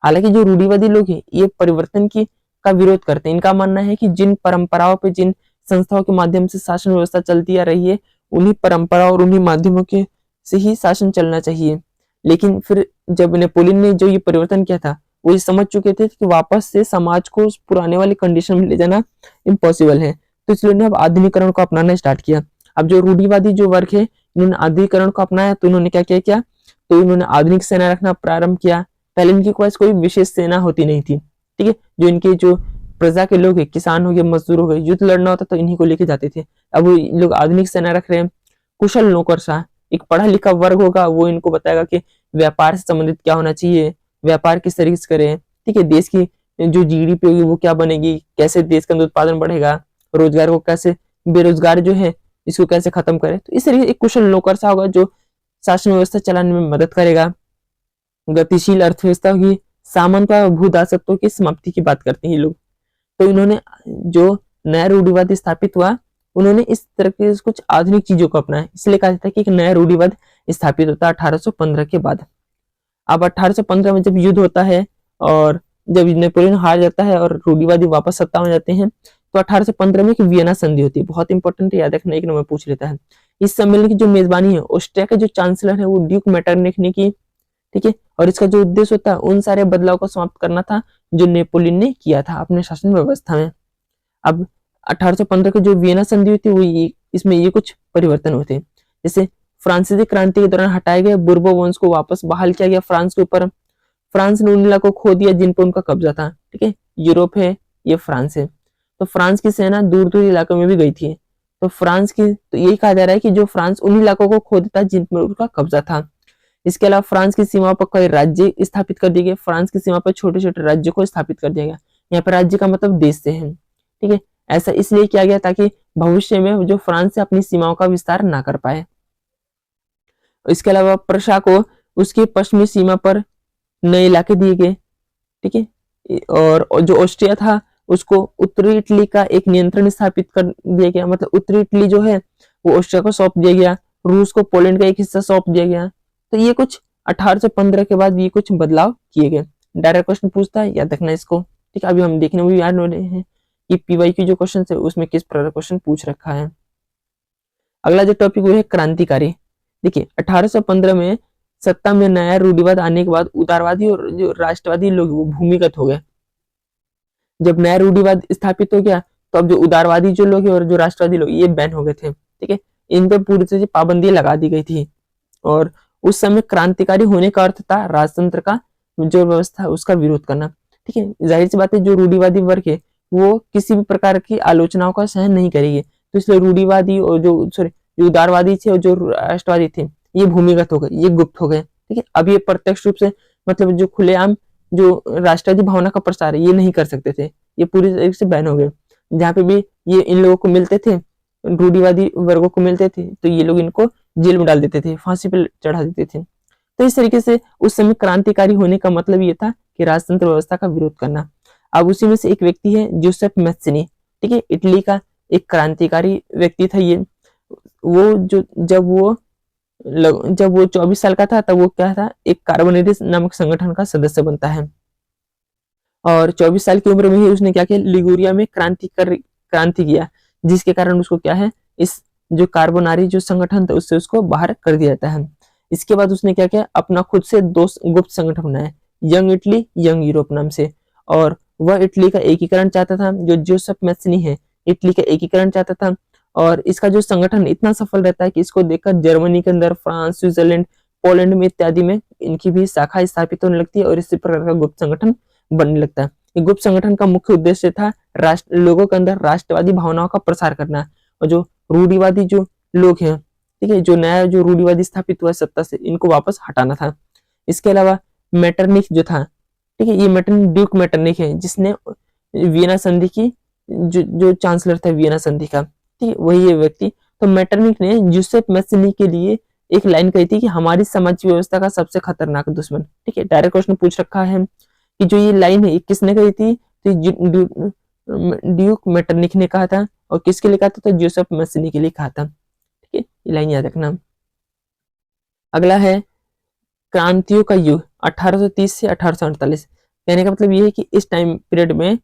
Speaker 1: हालांकि जो रूढ़िवादी लोग हैं ये परिवर्तन की का विरोध करते हैं। इनका मानना है कि जिन परंपराओं पे जिन संस्थाओं के माध्यम से शासन व्यवस्था चलती आ रही है उन्हीं परंपराओं और उन्हीं माध्यमों के से ही शासन चलना चाहिए। लेकिन फिर जब नेपोलियन ने जो ये परिवर्तन किया था वो ये समझ चुके थे कि वापस से समाज को उस पुराने वाली कंडीशन में ले जाना इम्पॉसिबल है। तो इसलिए उन्होंने अब आधुनिकरण को अपनाना स्टार्ट किया। अब जो रूढ़िवादी जो वर्ग है इन्होंने आधुनिकरण को अपनाया, तो इन्होंने क्या किया, तो इन्होंने आधुनिक सेना रखना प्रारंभ किया। पहले इनके पास कोई विशेष सेना होती नहीं थी। ठीक है, जो इनके जो प्रजा के लोग हैं, किसान हो गए, मजदूर हो गए, युद्ध लड़ना होता तो इन्हीं को लेके जाते थे। अब वो लोग आधुनिक सेना रख रहे हैं। कुशल नौकरशाह, एक पढ़ा लिखा वर्ग होगा, वो इनको बताएगा कि व्यापार से संबंधित क्या होना चाहिए, व्यापार किस तरीके से करें। ठीक है, देश की जो जीडीपी होगी वो क्या बनेगी, कैसे देश का उत्पादन बढ़ेगा, रोजगार को कैसे, बेरोजगार जो है इसको कैसे खत्म करें। तो इस तरीके एक कुशल नौकरशाह होगा जो शासन व्यवस्था चलाने में मदद करेगा। गतिशील अर्थव्यवस्था होगी, सामंतवाद और भूदासत्व की समाप्ति की बात करते हैं ये लोग। तो इन्होंने जो नया रूढ़िवाद स्थापित हुआ उन्होंने इस तरह के कुछ आधुनिक चीजों को अपनाया। इसलिए कहा जाता है कि एक नया रूढ़िवाद स्थापित होता है 1815 के बाद। अब 1815 में जब युद्ध होता है और जब नेपोलियन हार जाता है और रूढ़िवादी वापस सत्ता में जाते हैं, तो 1815 में एक वियना संधि होती है। बहुत इंपॉर्टेंट है, याद रखना, एक नंबर पूछ लेता है। इस सम्मेलन की जो मेजबानी है ऑस्ट्रिया के जो चांसलर है वो ड्यूक मेटरनिख ने की। ठीक है, और इसका जो उद्देश्य होता है उन सारे बदलाव को समाप्त करना था जो नेपोलियन ने किया था अपने शासन व्यवस्था में। अब 1815 की जो वियना संधि हुई थी वो इसमें ये कुछ परिवर्तन हुए थे। जैसे फ्रांसीसी क्रांति के दौरान हटाए गए बुर्बो वंश को वापस बहाल किया गया फ्रांस के ऊपर। फ्रांस ने उन इलाकों को खो दिया जिन पर उनका कब्जा था। ठीक है, यूरोप है, ये फ्रांस है। तो फ्रांस की सेना दूर दूर इलाकों में भी गई थी। तो फ्रांस की तो यही कहा जा रहा है कि जो फ्रांस उन इलाकों को खो देता जिन पर उनका कब्जा था। इसके अलावा फ्रांस की सीमा पर कई राज्य स्थापित कर दिए गए। फ्रांस की सीमा पर छोटे छोटे राज्यों को स्थापित कर दिया गया। यहाँ पर राज्य का मतलब देश से है। ठीक है, ऐसा इसलिए किया गया ताकि भविष्य में जो फ्रांस से अपनी सीमाओं का विस्तार ना कर पाए। इसके अलावा प्रशा को उसकी पश्चिमी सीमा पर नए इलाके दिए गए। ठीक है, और जो ऑस्ट्रिया था उसको उत्तरी इटली का एक नियंत्रण स्थापित कर दिया गया। मतलब उत्तरी इटली जो है वो ऑस्ट्रिया को सौंप दिया गया। रूस को पोलैंड का एक हिस्सा सौंप दिया गया। तो ये कुछ 1815 के बाद ये कुछ बदलाव किए गए। डायरेक्ट क्वेश्चन पूछता है, याद रखना इसको। ठीक है, अभी हम देखने में भी याद हो रहे हैं कि पीवाईक्यू जो क्वेश्चन है उसमें किस प्रकार का क्वेश्चन पूछ रखा है। अगला जो टॉपिक वो है क्रांतिकारी। देखिए 1815 में सत्ता में नया रूढ़िवाद आने के बाद उदारवादी और जो राष्ट्रवादी लोग वो भूमिगत हो गए। जब नया रूढ़िवाद स्थापित हो गया तो अब जो उदारवादी जो लोग हैं और जो राष्ट्रवादी लोग ये बैन हो गए थे। ठीक है, इन पे पूरी तरह से पाबंदी लगा दी गई थी। और उस समय क्रांतिकारी होने का अर्थ था राजतंत्र का जो व्यवस्था है उसका विरोध करना। ठीक है, जाहिर सी बात है जो रूढ़िवादी वर्ग है वो किसी भी प्रकार की आलोचनाओं का सहन नहीं करेगी, तो इसलिए रूढ़िवादी और जो उदारवादी थे और जो राष्ट्रवादी थे ये भूमिगत हो गए, ये गुप्त हो गए। ठीक है, अब ये प्रत्यक्ष रूप से मतलब जो खुलेआम जो राष्ट्रवादी भावना का प्रसार है ये नहीं कर सकते थे, ये पूरी तरीके से बैन हो गए। जहाँ पे भी ये इन लोगों को मिलते थे, रूढ़िवादी वर्गों को मिलते थे, तो ये लोग इनको जेल में डाल देते थे, फांसी पर चढ़ा देते थे। तो इस तरीके से उस समय क्रांतिकारी होने का मतलब ये था कि राजतंत्र व्यवस्था का विरोध करना। अब उसी में से एक व्यक्ति है जोसेफ मैत्सिनी। ठीक है, इटली का एक क्रांतिकारी व्यक्ति था ये। वो जो जब वो 24 साल का था तब वो क्या था, एक कार्बोनेरिस नामक संगठन का सदस्य बनता है। और 24 साल की उम्र में ही उसने क्या किया, लिगुरिया में क्रांति किया, जिसके कारण उसको क्या है, इस जो कार्बोनारी जो संगठन था उससे उसको बाहर कर दिया जाता है। इसके बाद उसने क्या किया, अपना खुद से दो गुप्त संगठन बनाया, यंग इटली, यंग यूरोप नाम से। और वह इटली का एकीकरण चाहता था, जो जोसेफ मैत्सिनी है इटली का एकीकरण चाहता था। और इसका जो संगठन इतना सफल रहता है कि इसको देखकर जर्मनी के अंदर, फ्रांस, स्विट्जरलैंड, पोलैंड में इत्यादि में इनकी भी शाखा स्थापित होने लगती है और इसी प्रकार का गुप्त संगठन बनने लगता है। गुप्त संगठन का मुख्य उद्देश्य था लोगों के अंदर राष्ट्रवादी भावनाओं का प्रसार करना, और जो रूढ़िवादी जो लोग हैं, ठीक है, जो नया जो रूढ़िवादी स्थापित हुआ सत्ता से, इनको वापस हटाना था। इसके अलावा मेटरनिख जो था, ठीक है, ये मेटरनिख ड्यूक मेटरनिख है जिसने वियना संधि की जो चांसलर था वियना संधि का, ठीक है, वही ये व्यक्ति। तो मेटरनिख ने जोसेफ मैत्सिनी के लिए एक लाइन कही थी कि हमारी समाज व्यवस्था का सबसे खतरनाक दुश्मन। ठीक है, डायरेक्ट क्वेश्चन पूछ रखा है कि जो ये लाइन है ये किसने कही थी, तो ड्यूक मेटरनिख ने कहा था। और किसके लिए कहा था, तो जोसेफ मैत्सिनी के लिए कहा था। ठीक है, ये लाइन याद रखना। अगला है क्रांतियों का युग 1830 से 1848। कहने का मतलब ये है कि इस टाइम पीरियड में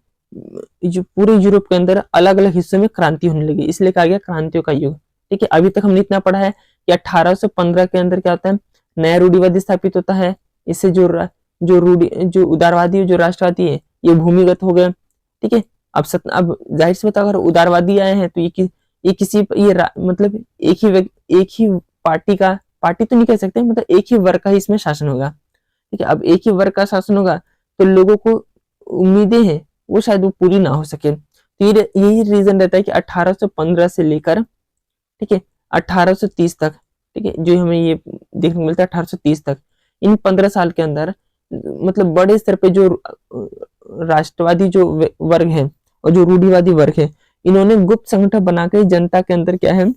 Speaker 1: जो पूरे यूरोप के अंदर अलग अलग हिस्सों में क्रांति होने लगी, इसलिए कहा गया क्रांतियों का युग। ठीक है, अभी तक हमने इतना पढ़ा है कि 1815 के अंदर क्या होता है, नया रूढ़िवादी स्थापित होता है। इससे जो उदारवादी जो राष्ट्रवादी है ये भूमिगत हो गए। ठीक है, अब जाहिर सी बात अगर उदारवादी आए हैं तो मतलब एक ही पार्टी तो नहीं कह सकते, मतलब एक ही वर्ग का ही इसमें शासन होगा। ठीक है, अब एक ही वर्ग का शासन होगा तो लोगों को उम्मीदें हैं वो शायद वो पूरी ना हो सके। तो यही रीजन रहता है कि 1815 से लेकर, ठीक है, 1830 तक, ठीक है, जो हमें ये देखने को मिलता है 1830 तक, इन 15 साल के अंदर मतलब बड़े स्तर पे जो राष्ट्रवादी जो वर्ग है और जो रूढ़िवादी वर्ग है, इन्होंने गुप्त संगठन बनाकर जनता के अंदर क्या है,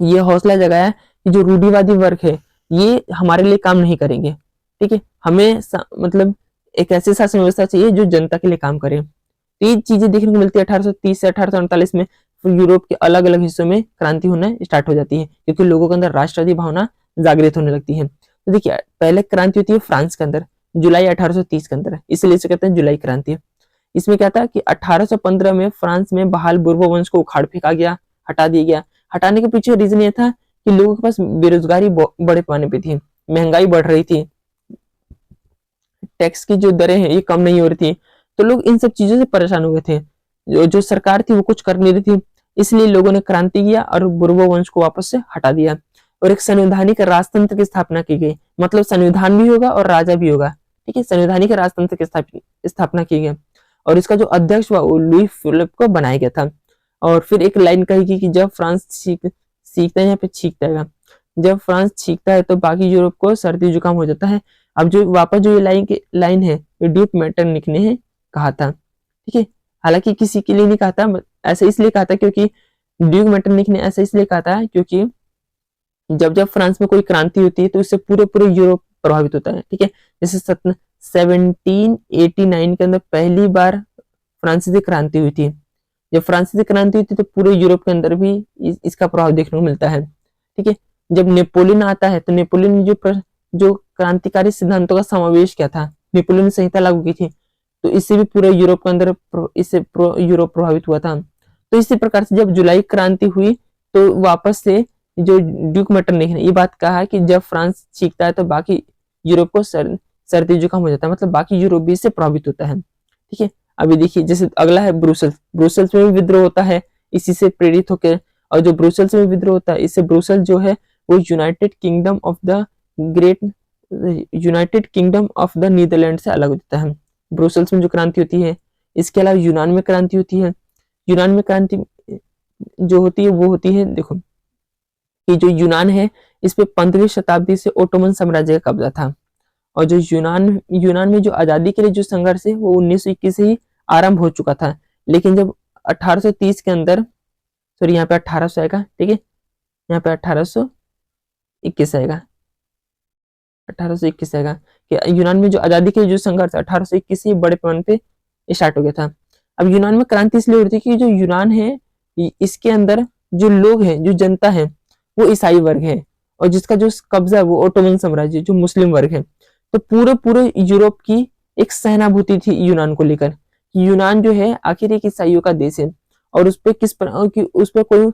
Speaker 1: ये हौसला जगाया कि जो रूढ़िवादी वर्ग है ये हमारे लिए काम नहीं करेंगे। ठीक है, हमें मतलब एक ऐसी शासन व्यवस्था चाहिए जो जनता के लिए काम करे। तो ये चीजें देखने को मिलती है 1830 से 1848 में। यूरोप के अलग अलग हिस्सों में क्रांति होना स्टार्ट हो जाती है क्योंकि लोगों के अंदर राष्ट्रवादी भावना जागृत होने लगती है। तो देखिए पहले क्रांति होती है फ्रांस के अंदर जुलाई 1830 के अंदर, इसलिए इसे कहते हैं जुलाई क्रांति। इसमें क्या था कि 1815 में फ्रांस में बहाल बुर्बो वंश को उखाड़ फेंका गया, हटा दिया गया। हटाने के पीछे रीजन ये था कि लोगों के पास बेरोजगारी बड़े पैमाने पे थी, महंगाई बढ़ रही थी, टैक्स की जो दरें हैं ये कम नहीं हो रही थी, तो लोग इन सब चीजों से परेशान हो गए थे। जो सरकार थी वो कुछ कर नहीं रही थी, इसलिए लोगों ने क्रांति किया और बुर्बो वंश को वापस से हटा दिया और एक संवैधानिक राजतंत्र की स्थापना की गई। मतलब संविधान भी होगा और राजा भी होगा। ठीक है, संवैधानिक राजतंत्र की स्थापना की गई और इसका जो अध्यक्ष हुआ वो लुई फिलिप को बनाया गया था। और फिर एक लाइन कही कि जब फ्रांस सीखता है, यहाँ पे छींकता है, जब फ्रांस छींकता है तो बाकी यूरोप को सर्दी जुकाम हो जाता है। अब जो वापस जो ये लाइन है ड्यूक मेटरनिख ने कहा था। ठीक है, हालांकि किसी के लिए नहीं कहा था, ऐसा इसलिए कहा था क्योंकि ड्यूक मेटरनिख ने ऐसा इसलिए कहा था क्योंकि जब फ्रांस में कोई क्रांति होती है तो इससे पूरे यूरोप प्रभावित होता है। ठीक है, जैसे 1789 के अंदर पहली बार फ्रांसीसी क्रांति हुई थी। जब फ्रांसीसी क्रांति हुई थी तो पूरे यूरोप के अंदर भी इसका प्रभाव देखने को मिलता है। ठीक है, जब नेपोलियन आता है तो नेपोलियन ने जो क्रांतिकारी सिद्धांतों का समावेश किया था, नेपोलियन संहिता लागू की थी, तो इससे भी पूरे यूरोप के अंदर इससे यूरोप प्रभावित हुआ था। तो इसी प्रकार से जब जुलाई क्रांति हुई तो वापस से जो ड्यूक मेटरनिख ने ये बात कहा कि जब फ्रांस सीखता है तो बाकी यूरोप को सर्दी जुकाम हो जाता है, मतलब बाकी यूरोप भी इससे प्रभावित होता है। ठीक है, अभी देखिए जैसे अगला है ब्रुसेल्स। ब्रुसेल्स में भी विद्रोह होता है इसी से प्रेरित होकर, और जो ब्रुसेल्स में विद्रोह होता है इससे ब्रुसेल्स जो है वो United Kingdom of the Netherlands से अलग हो जाता है। ब्रुसेल्स में जो क्रांति होती है, इसके अलावा यूनान में क्रांति होती है। यूनान में क्रांति जो होती है वो होती है, देखो कि जो यूनान है इस पे 15वीं शताब्दी से ओटोमन साम्राज्य का कब्जा था, और जो यूनान में जो आजादी के लिए जो संघर्ष है वो 1921 से ही आरंभ हो चुका था। लेकिन जब 1830 के अंदर, सॉरी यहाँ पे 1800 आएगा, ठीक है, यहाँ पे 1821 आएगा, 1821 आएगा कि यूनान में जो आजादी के लिए जो संघर्ष 1821 से बड़े पैमाने पे स्टार्ट हो गया था। अब यूनान में क्रांति इसलिए हो रही थी कि जो यूनान है इसके अंदर जो लोग हैं, जो जनता है वो ईसाई वर्ग है, और जिसका जो कब्जा है वो ओटोमन साम्राज्य जो मुस्लिम वर्ग है। तो पूरे पूरे यूरोप की एक सहानुभूति थी यूनान को लेकर कि यूनान जो है आखिर एक ईसाइयों का देश है, और उस पर किस उस पर कोई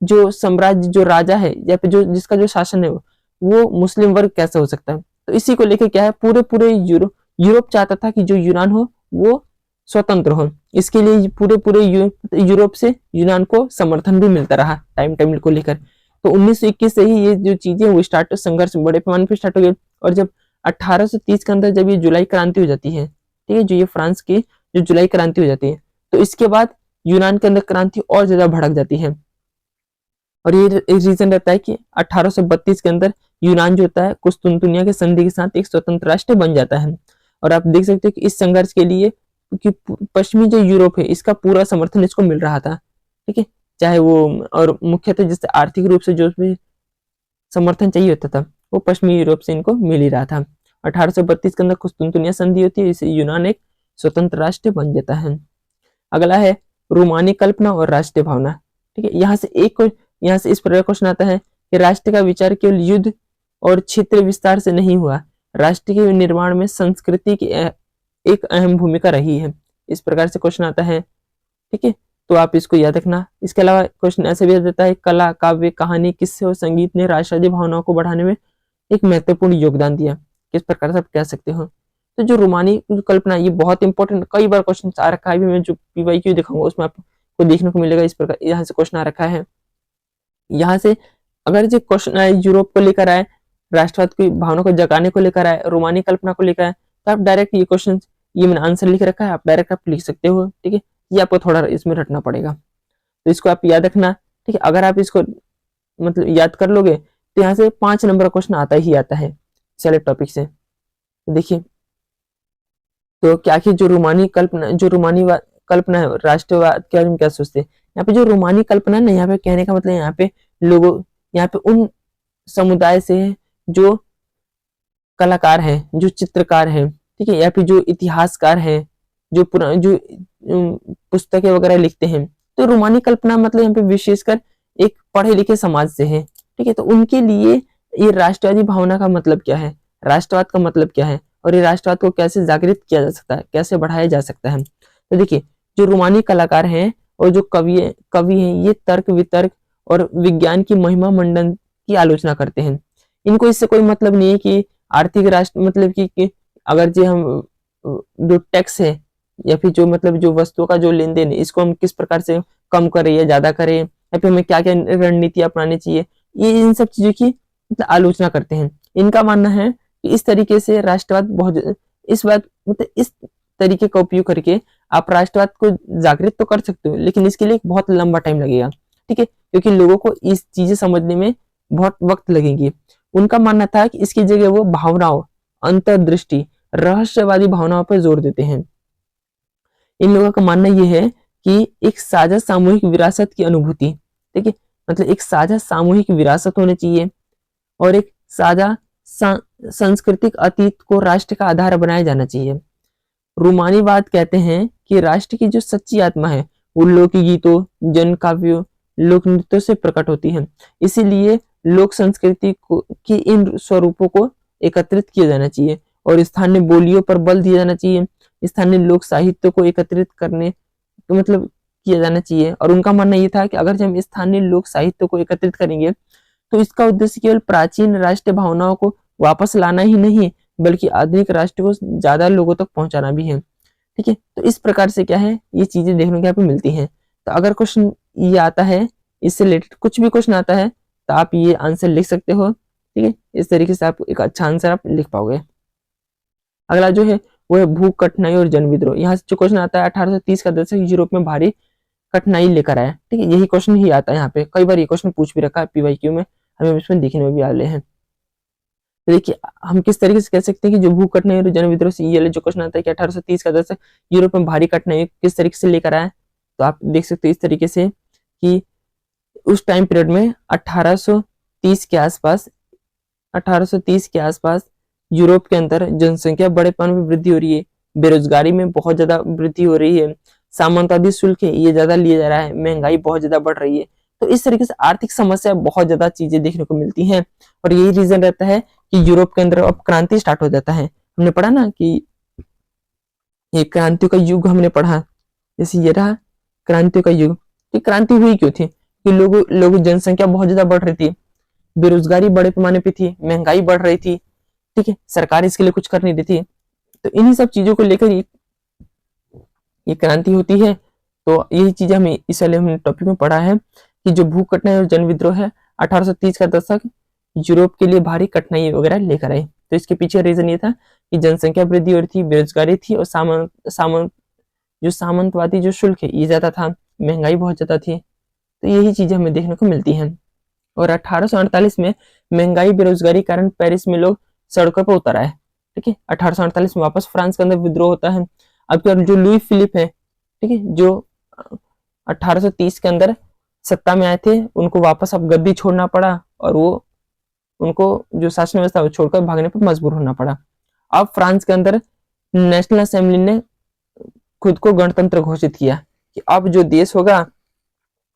Speaker 1: जो साम्राज्य जो राजा है या फिर जो जिसका जो शासन है वो मुस्लिम वर्ग कैसे हो सकता है। तो इसी को लेकर क्या है, पूरे पूरे यूरोप चाहता था कि जो यूनान हो वो स्वतंत्र हो। इसके लिए पूरे पूरे यूरोप से यूनान को समर्थन भी मिलता रहा टाइम टाइम को लेकर। तो 1921 से ही ये जो चीजें वो स्टार्ट, संघर्ष बड़े पैमाने पर स्टार्ट हो गए। और जब 1830 के अंदर जब ये जुलाई क्रांति हो जाती है, ठीक है, जो ये फ्रांस की जो जुलाई क्रांति हो जाती है, तो इसके बाद यूनान के अंदर क्रांति और ज्यादा भड़क जाती है। और ये रीजन रहता है कि 1832 के अंदर यूनान जो होता है कुस्तुनतुनिया के संधि के साथ एक स्वतंत्र राष्ट्र बन जाता है। और आप देख सकते हो कि इस संघर्ष के लिए कि पश्चिमी जो यूरोप है इसका पूरा समर्थन इसको मिल रहा था, ठीक है, चाहे वो, और मुख्यतः जैसे आर्थिक रूप से जो भी समर्थन चाहिए होता था वो पश्चिमी यूरोप से इनको मिल ही रहा था। 1832 के अंदर कुस्तुनतुनिया संधि होती है, इससे यूनान एक स्वतंत्र राष्ट्र बन जाता है। अगला है रोमानी कल्पना और राष्ट्रीय भावना। ठीक है, यहाँ से इस प्रकार क्वेश्चन आता है कि राष्ट्र का विचार केवल युद्ध और क्षेत्र विस्तार से नहीं हुआ, राष्ट्र के निर्माण में संस्कृति की एक अहम भूमिका रही है। इस प्रकार से क्वेश्चन आता है, ठीक है, तो आप इसको याद रखना। इसके अलावा क्वेश्चन ऐसे भी देता है, कला, काव्य, कहानी, किस्से और संगीत ने राष्ट्रीय भावनाओं को बढ़ाने में एक महत्वपूर्ण योगदान दिया। किस प्रकार से आप कह सकते हो। तो जो रोमानी कल्पना ये बहुत इंपॉर्टेंट, कई बार क्वेश्चन आ रखा है, मैं जो PYQ दिखाऊंगा उसमें आपको देखने को मिलेगा। इस प्रकार यहाँ से क्वेश्चन आ रखा है। यहाँ से अगर जो क्वेश्चन आए यूरोप को लेकर आए, राष्ट्रवाद की भावना को जगाने को लेकर आए, रोमानी कल्पना को लेकर आए, तो आप डायरेक्ट ये क्वेश्चन, ये मैंने आंसर लिख रखा है, आप डायरेक्ट आप लिख सकते हो। ठीक है, ये आपको थोड़ा इसमें रटना पड़ेगा, तो इसको आप याद रखना। ठीक है, अगर आप इसको मतलब याद कर लोगे तो यहाँ से 5 नंबर का क्वेश्चन आता ही आता है चले टॉपिक से। तो देखिए, तो क्या कि जो रोमानी कल्पना है राष्ट्रवाद के बारे में क्या सोचते हैं। यहाँ पे जो रोमानी कल्पना है ना, यहाँ पे कहने का मतलब यहाँ पे लोगों, यहाँ पे उन समुदाय से जो कलाकार हैं, जो चित्रकार हैं, ठीक है, या फिर जो इतिहासकार हैं, जो पुस्तकें वगैरह लिखते हैं। तो रोमानी कल्पना मतलब यहाँ पे विशेषकर एक पढ़े लिखे समाज से है। ठीक है, तो उनके लिए ये राष्ट्रवादी भावना का मतलब क्या है, राष्ट्रवाद का मतलब क्या है, और ये राष्ट्रवाद को कैसे जागृत किया जा सकता है, कैसे बढ़ाया जा सकता है। तो देखिए, जो रोमानी कलाकार हैं और जो कवि हैं, ये तर्क वितर्क और विज्ञान की महिमा मंडन की आलोचना करते हैं। इनको इससे कोई मतलब नहीं है कि आर्थिक राष्ट्र मतलब कि अगर जो हम जो टैक्स है या फिर जो मतलब जो वस्तुओं का जो लेन देन है इसको हम किस प्रकार से कम करें या ज्यादा करें, या फिर हमें क्या क्या रणनीति अपनानी चाहिए, ये इन सब चीजों की मतलब आलोचना करते हैं। इनका मानना है कि इस तरीके से राष्ट्रवाद बहुत इस तरीके का उपयोग करके आप राष्ट्रवाद को जागृत तो कर सकते हो, लेकिन इसके लिए बहुत लंबा टाइम लगेगा। ठीक है, क्योंकि लोगों को इस चीजें समझने में बहुत वक्त लगेगी। उनका मानना था कि इसकी जगह वो भावनाओं, अंतर्दृष्टि, रहस्यवादी भावनाओं पर जोर देते हैं। इन लोगों का मानना यह है कि एक साझा सामूहिक विरासत की अनुभूति, ठीक है, मतलब एक साझा सामूहिक विरासत होनी चाहिए और एक साझा सांस्कृतिक अतीत को राष्ट्र का आधार बनाया जाना चाहिए। रूमानीवाद कहते हैं कि राष्ट्र की जो सच्ची आत्मा है वो लोकगीतों, जन काव्यों, लोक नृत्यों से प्रकट होती है। इसीलिए लोक संस्कृति के इन स्वरूपों को एकत्रित किया जाना चाहिए और स्थानीय बोलियों पर बल दिया जाना चाहिए, स्थानीय लोक साहित्य को एकत्रित करने तो मतलब किया जाना चाहिए। और उनका मानना ये था कि अगर हम स्थानीय लोक साहित्य को एकत्रित करेंगे तो इसका उद्देश्य केवल प्राचीन राष्ट्रीय भावनाओं को वापस लाना ही नहीं बल्कि आधुनिक राष्ट्र को ज्यादा लोगों तक पहुंचाना भी है। ठीक है, तो इस प्रकार से क्या है, ये चीजें देखने को यहाँ पे मिलती हैं। तो अगर क्वेश्चन ये आता है, इससे रिलेटेड कुछ भी क्वेश्चन आता है तो आप ये आंसर लिख सकते हो। ठीक है, इस तरीके से आप एक अच्छा आंसर आप लिख पाओगे। अगला जो है वो है भूख कठिनाई और जन विद्रोह। यहाँ से जो क्वेश्चन आता है 1830 का दशक यूरोप में भारी कठिनाई लेकर आया। ठीक है, यही क्वेश्चन ही आता है यहाँ पे, कई बार ये क्वेश्चन पूछ भी रखा है पीवाईक्यू में, हमें इसमें देखने में भी आ रहे हैं। तो देखिए हम किस तरीके से कह सकते हैं कि जो भूख कठिनाई और जन विद्रोह से ये जो क्वेश्चन आता है कि 1830 का दशक यूरोप में भारी कठिनाई किस तरीके से लेकर आया, तो आप देख सकते हो इस तरीके से कि उस टाइम पीरियड में 1830 के आसपास 1830 के आसपास यूरोप के अंदर जनसंख्या बड़े पैमाने पर वृद्धि हो रही है, बेरोजगारी में बहुत ज्यादा वृद्धि हो रही है, सामंतवादी शुल्क है ये ज्यादा लिया जा रहा है, महंगाई बहुत ज्यादा बढ़ रही है। तो इस तरीके से आर्थिक समस्या बहुत ज्यादा चीजें देखने को मिलती हैं और यही रीजन रहता है कि यूरोप के अंदर अब क्रांति स्टार्ट हो जाता है। हमने पढ़ा ना कि ये क्रांतियों का युग हमने पढ़ा, जैसे ये रहा क्रांतियों का युग। तो क्रांति हुई क्यों थी कि लोगों जनसंख्या बहुत ज्यादा बढ़ रही थी, बेरोजगारी बड़े पैमाने पे थी, महंगाई बढ़ रही थी। ठीक है, सरकार इसके लिए कुछ कर नहीं रही थी। तो इन्हीं सब चीजों को लेकर ये क्रांति होती है। तो यही चीजें हमें इस वाले हमने टॉपिक में पढ़ा है कि जो भूख कठिनाई और जन विद्रोह है 1830 का दशक यूरोप के लिए भारी कठिनाई वगैरह लेकर आई। तो इसके पीछे रीजन ये था कि जनसंख्या वृद्धि हो रही थी, बेरोजगारी थी और सामंतवादी जो शुल्क है ये ज्यादा था, महंगाई बहुत ज्यादा थी। तो यही चीजें हमें देखने को मिलती हैं। और 1848 में महंगाई बेरोजगारी के कारण पेरिस में लोग सड़कों पर उतर आए। ठीक है, 1848 में वापस फ्रांस के अंदर विद्रोह होता है। अब क्या जो लुई फिलिप है, ठीक है, जो 1830 के अंदर सत्ता में आए थे, उनको वापस अब गद्दी छोड़ना पड़ा और वो उनको जो शासन व्यवस्था छोड़कर भागने पर मजबूर होना पड़ा। अब फ्रांस के अंदर नेशनल असेंबली ने खुद को गणतंत्र घोषित किया कि अब जो देश होगा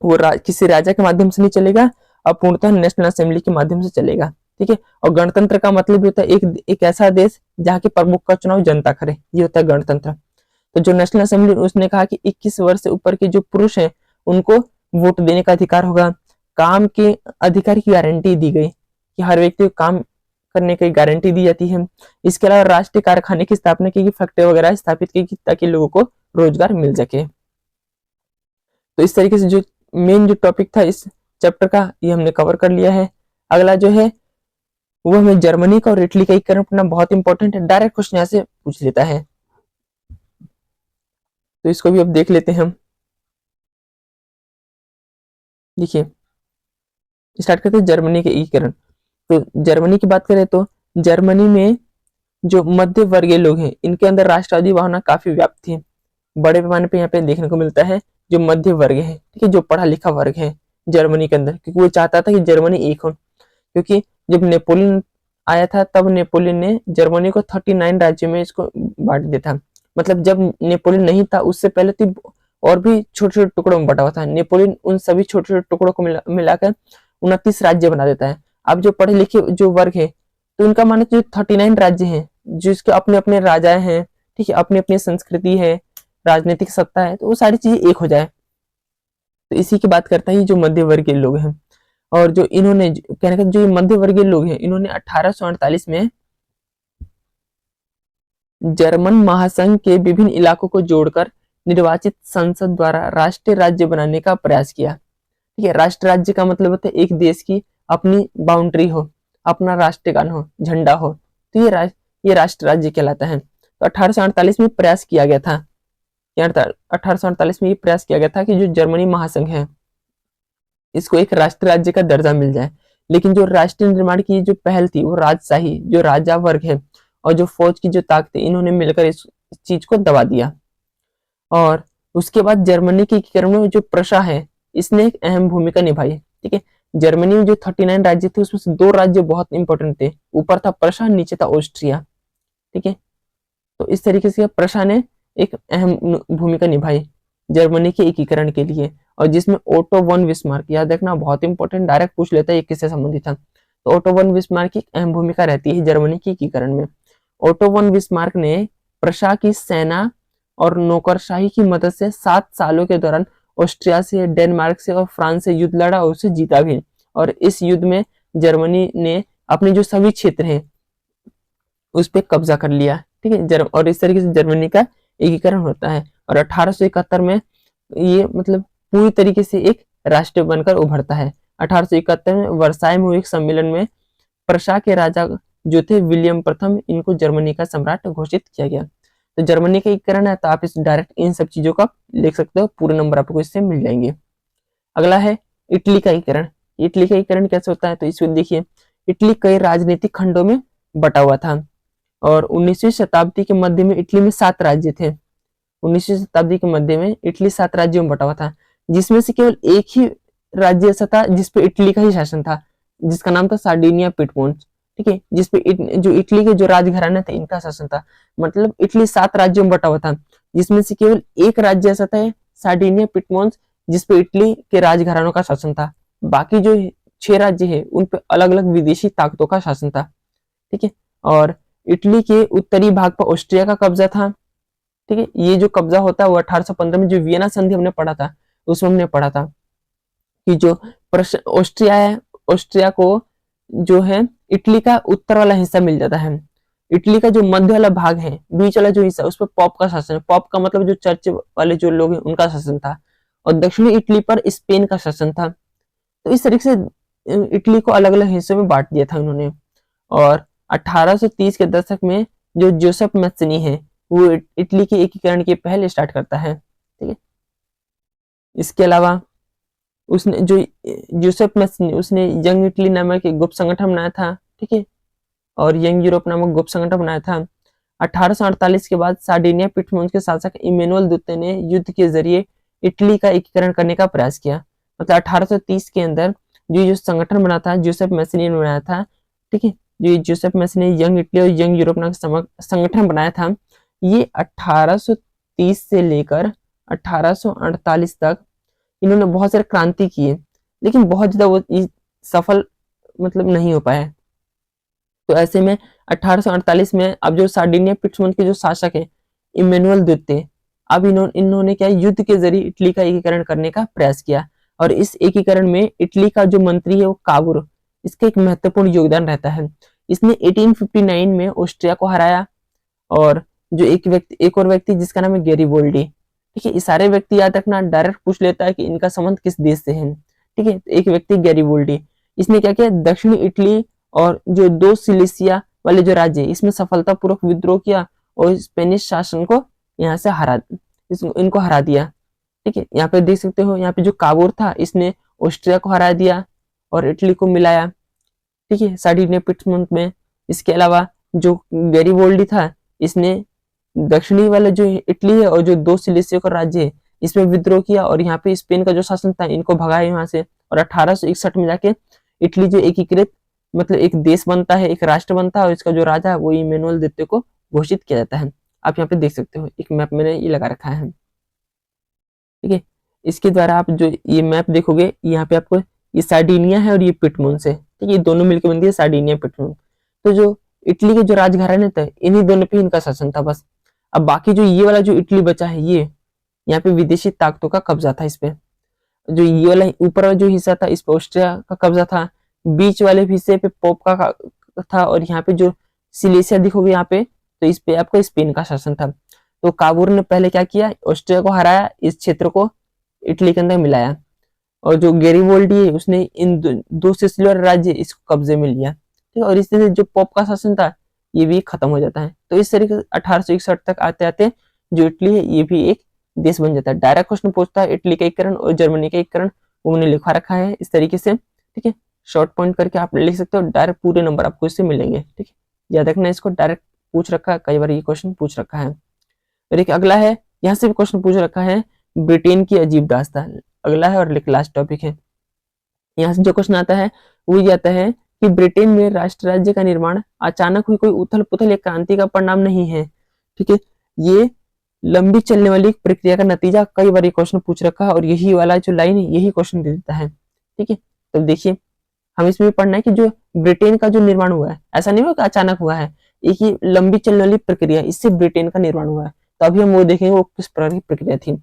Speaker 1: वो किसी राजा के माध्यम से नहीं चलेगा, अब पूर्णतः नेशनल असेंबली के माध्यम से चलेगा। ठीक है, और गणतंत्र का मतलब होता है एक ऐसा देश जहाँ के प्रमुख का चुनाव जनता करे, ये होता है गणतंत्र। तो जो नेशनल असेंबली उसने कहा कि 21 वर्ष से ऊपर के जो पुरुष हैं उनको वोट देने का अधिकार होगा, काम के अधिकार की गारंटी दी गई कि हर व्यक्ति को काम करने की गारंटी दी जाती है। इसके अलावा राष्ट्रीय कारखाने की स्थापना की, फैक्ट्री वगैरह स्थापित की ताकि लोगों को रोजगार मिल सके। तो इस तरीके से जो मेन जो टॉपिक था इस चैप्टर का ये हमने कवर कर लिया है। अगला जो है वो हमें जर्मनी का और इटली का एकीकरण पढ़ना बहुत इंपॉर्टेंट है, डायरेक्ट क्वेश्चन यहाँ से पूछ लेता है। तो इसको भी अब देख लेते हैं हम। देखिए स्टार्ट करते हैं जर्मनी के एकीकरण। तो जर्मनी की बात करें तो जर्मनी में जो मध्य वर्गीय लोग हैं इनके अंदर राष्ट्रवादी भावना काफी व्याप्त थी, बड़े पैमाने पे यहाँ पे देखने को मिलता है। जो मध्य वर्ग है, ठीक है, जो पढ़ा लिखा वर्ग है जर्मनी के अंदर, क्योंकि वो चाहता था कि जर्मनी एक हो। क्योंकि जब नेपोलियन आया था तब नेपोलियन ने जर्मनी को 39 राज्यों में इसको बांट दिया था। मतलब जब नेपोलियन नहीं था उससे पहले तो और भी छोटे छोटे टुकड़ों में बटा हुआ था। नेपोलियन उन सभी छोटे छोटे टुकड़ों को मिलाकर 29 राज्य बना देता है। अब जो पढ़े लिखे जो वर्ग है तो उनका माने जो 39 राज्य हैं जिसके अपने अपने राजाएं हैं, ठीक है, अपनी अपनी संस्कृति है, राजनीतिक सत्ता है, तो वो सारी चीजें एक हो जाए। तो इसी की बात करता है जो मध्य वर्गीय लोग हैं। और जो इन्होंने कहने का जो मध्य वर्गीय लोग हैं इन्होंने 1848 में जर्मन महासंघ के विभिन्न इलाकों को जोड़कर निर्वाचित संसद द्वारा राष्ट्रीय राज्य बनाने का प्रयास किया। ठीक है, राष्ट्र राज्य का मतलब होता है एक देश की अपनी बाउंड्री हो, अपना राष्ट्रीय गान हो, झंडा हो, तो ये राष्ट्र राज्य कहलाता है। तो 1848 में प्रयास किया गया था, 1848 में ये प्रयास किया गया था कि जो जर्मनी महासंघ है इसको एक राष्ट्र राज्य का दर्जा मिल जाए। लेकिन जो राष्ट्र निर्माण की जो पहल थी वो राजशाही जो राजा वर्ग है और जो फौज की जो ताकत है इन्होंने मिलकर इस चीज को दबा दिया। और उसके बाद जर्मनी के एकीकरण में जो प्रशा है इसने एक अहम भूमिका निभाई। ठीक है, जर्मनी में जो 39 राज्य थे उसमें से 2 राज्य बहुत इंपॉर्टेंट थे, ऊपर था प्रशा, नीचे था ऑस्ट्रिया। ठीक है, तो इस तरीके से प्रशा ने एक अहम भूमिका निभाई जर्मनी के एकीकरण के लिए, और जिसमें ओटो वन बिस्मार्क, याद रखना बहुत इंपॉर्टेंट, डायरेक्ट पूछ लेता है ये किससे संबंधित था। तो ओटो वन बिस्मार्क की अहम भूमिका रहती है जर्मनी के एकीकरण में। ओटो वन बिस्मार्क ने प्रशा की सेना और नौकरशाही की मदद से 7 सालों के दौरान ऑस्ट्रिया से, डेनमार्क से और फ्रांस से युद्ध लड़ा और उसे जीता भी। और इस युद्ध में जर्मनी ने अपने जो सभी क्षेत्र हैं उस पर कब्जा कर लिया। ठीक है, और इस तरीके से जर्मनी का एकीकरण होता है और 1871 में ये मतलब पूरी तरीके से एक राष्ट्र बनकर उभरता है। 1871 में वर्साई में हुए एक सम्मेलन में प्रशा के राजा जो थे विलियम प्रथम, इनको जर्मनी का सम्राट घोषित किया गया। तो जर्मनी का एकीकरण है, तो आप इस डायरेक्ट इन सब चीजों का लिख सकते हो, पूरे नंबर आपको इससे मिल जाएंगे। अगला है इटली का एकीकरण। इटली का एकीकरण कैसे होता है, तो इसमें देखिए इटली कई राजनीतिक खंडों में बटा हुआ था और 19वीं शताब्दी के मध्य में इटली में 7 राज्य थे। 19वीं शताब्दी के मध्य में इटली 7 राज्यों में बटा हुआ था, जिसमें से केवल एक ही राज्य ऐसा था जिसपे इटली का ही शासन था, जिसका नाम था सार्डिनिया पिटमोन्स। ठीक है, जिसपे जो इटली के जो राजघराने थे इनका शासन था। मतलब इटली 7 राज्यों में बटा हुआ था, जिसमें से केवल एक राज्य ऐसा था सार्डिनिया पिटमोन्स जिसपे इटली के राजघरानों का शासन था। बाकी जो 6 राज्य है उन पे अलग अलग विदेशी ताकतों का शासन था। ठीक है, और इटली के उत्तरी भाग पर ऑस्ट्रिया का कब्जा था। ठीक है, ये जो कब्जा होता है वो 1815 में जो वियना संधि हमने पढ़ा था उसमें हमने पढ़ा था कि जो ऑस्ट्रिया है, ऑस्ट्रिया को जो है इटली का उत्तर वाला हिस्सा मिल जाता है। इटली का जो मध्य वाला भाग है, बीच वाला जो हिस्सा, उस पर पॉप का शासन है। पॉप का मतलब जो चर्च वाले जो लोग हैं उनका शासन था और दक्षिणी इटली पर स्पेन का शासन था। तो इस तरीके से इटली को अलग अलग हिस्सों में बांट दिया था उन्होंने। और 1830 के दशक में जो जोसेफ मैत्सनी है वो इटली के एकीकरण की पहल स्टार्ट करता है। ठीक है, इसके अलावा उसने जो जोसेफ मैत्सनी उसने यंग इटली नामक एक गुप्त संगठन बनाया था। ठीक है, और यंग यूरोप नामक गुप्त संगठन बनाया था। 1848 के बाद सार्डिनिया पिटमोन्स के शासक इमैनुअल द्वितीय ने युद्ध के जरिए इटली का एकीकरण करने का प्रयास किया। मतलब 1830 के अंदर जो संगठन बना था जोसेफ मैत्सनी ने बनाया था। ठीक है, जो जोसेफ मैत्सनी ने यंग इटली और यंग यूरोप नामक संगठन बनाया था, ये 1830 से लेकर 1848 तक इन्होंने बहुत सारे क्रांति किए, लेकिन बहुत ज्यादा वो सफल मतलब नहीं हो पाया। तो ऐसे में 1848 में अब जो सार्डिनिया पिटमोन्स के जो शासक है इमैनुअल द्वितीय, अब इन्होंने क्या युद्ध के जरिए इटली का एकीकरण करने का प्रयास किया। और इस एकीकरण में इटली का जो मंत्री है वो काबुर, इसका एक महत्वपूर्ण योगदान रहता है। इसने 1859 में ऑस्ट्रिया को हराया। और जो एक और व्यक्ति जिसका नाम है गैरिबोल्डी। ठीक है, ये सारे व्यक्ति याद रखना, डायरेक्ट पूछ लेता है कि इनका संबंध किस देश से है। ठीक है, एक व्यक्ति गैरिबोल्डी, इसने क्या किया, दक्षिणी इटली और जो 2 सिलेसिया वाले जो राज्य इसमें सफलतापूर्वक विद्रोह किया और स्पेनिश शासन को यहाँ से इनको हरा दिया। ठीक है, यहाँ पे देख सकते हो, यहाँ पे जो काबूर था इसने ऑस्ट्रिया को हरा दिया और इटली को मिलाया। ठीक है, सार्डिनिया पिटमोन्स में। इसके अलावा जो गैरिबोल्डी था इसने दक्षिणी वाला जो इटली है और जो 2 सिलेसिया का राज्य है इसमें विद्रोह किया और यहाँ पे स्पेन का जो शासन था इनको भगाया यहाँ से। और 1861 में जाके इटली जो एकीकृत मतलब एक देश बनता है, एक राष्ट्र बनता है और इसका जो राजा है वो इमैनुअल द्वितीय को घोषित किया जाता है। आप यहाँ पे देख सकते हो, एक मैप मैंने ये लगा रखा है। ठीक है, इसके द्वारा आप जो ये मैप देखोगे यहाँ पे आपको ये सार्डिनिया है और ये पिटमोन्स है। ठीक है, ये दोनों मिलकर बनती है सार्डिनिया पिटमोन्स। तो जो इटली के जो राजघराने थे इन्हीं दोनों पे इनका शासन था बस। अब बाकी जो ये वाला जो इटली बचा है ये यहाँ पे विदेशी ताकतों का कब्जा था। इस पे जो ये वाला ऊपर वाला जो हिस्सा था इस पे ऑस्ट्रिया का कब्जा था, बीच वाले हिस्से पे पोप का था और यहाँ पे जो सिलेसिया दिखोगे यहाँ पे तो इस पे आपको स्पेन का शासन था। तो काबूर ने पहले क्या किया, ऑस्ट्रिया को हराया, इस क्षेत्र को इटली के अंदर मिलाया और जो गैरिबोल्डी है उसने इन 2 सिसिलियन राज्य इसको कब्जे में लिया। ठीक है, और इस तरह से जो पोप का शासन था ये भी खत्म हो जाता है। तो इस तरीके से 1861 तक आते आते जो इटली है ये भी एक देश बन जाता है। डायरेक्ट क्वेश्चन पूछता है इटली का एकीकरण और जर्मनी का एकीकरण, वो मैंने लिखा रखा है इस तरीके से। ठीक है, शॉर्ट पॉइंट करके आप लिख सकते हो, डायरेक्ट पूरे नंबर आपको इससे मिलेंगे। ठीक है, याद रखना, इसको डायरेक्ट पूछ रखा है, कई बार ये क्वेश्चन पूछ रखा है। फिर एक अगला है, यहाँ से भी क्वेश्चन पूछ रखा है, ब्रिटेन की अजीब दास्तान अगला है और लास्ट टॉपिक है। यहाँ से जो क्वेश्चन आता है वो ये आता है कि ब्रिटेन में राष्ट्र राज्य का निर्माण अचानक हुई कोई उथल पुथल या क्रांति का परिणाम नहीं है। ठीक है, ये लंबी चलने वाली प्रक्रिया का नतीजा, कई बार ये क्वेश्चन पूछ रखा है और यही वाला जो लाइन है यही क्वेश्चन दे देता है। ठीक है, तो देखिए हम इसमें भी पढ़ना है कि जो ब्रिटेन का जो निर्माण हुआ है ऐसा नहीं हुआ कि अचानक हुआ है, एक ही लंबी चलने वाली प्रक्रिया, इससे ब्रिटेन का निर्माण हुआ है। तो अभी हम वो देखेंगे वो किस प्रकार की प्रक्रिया थी।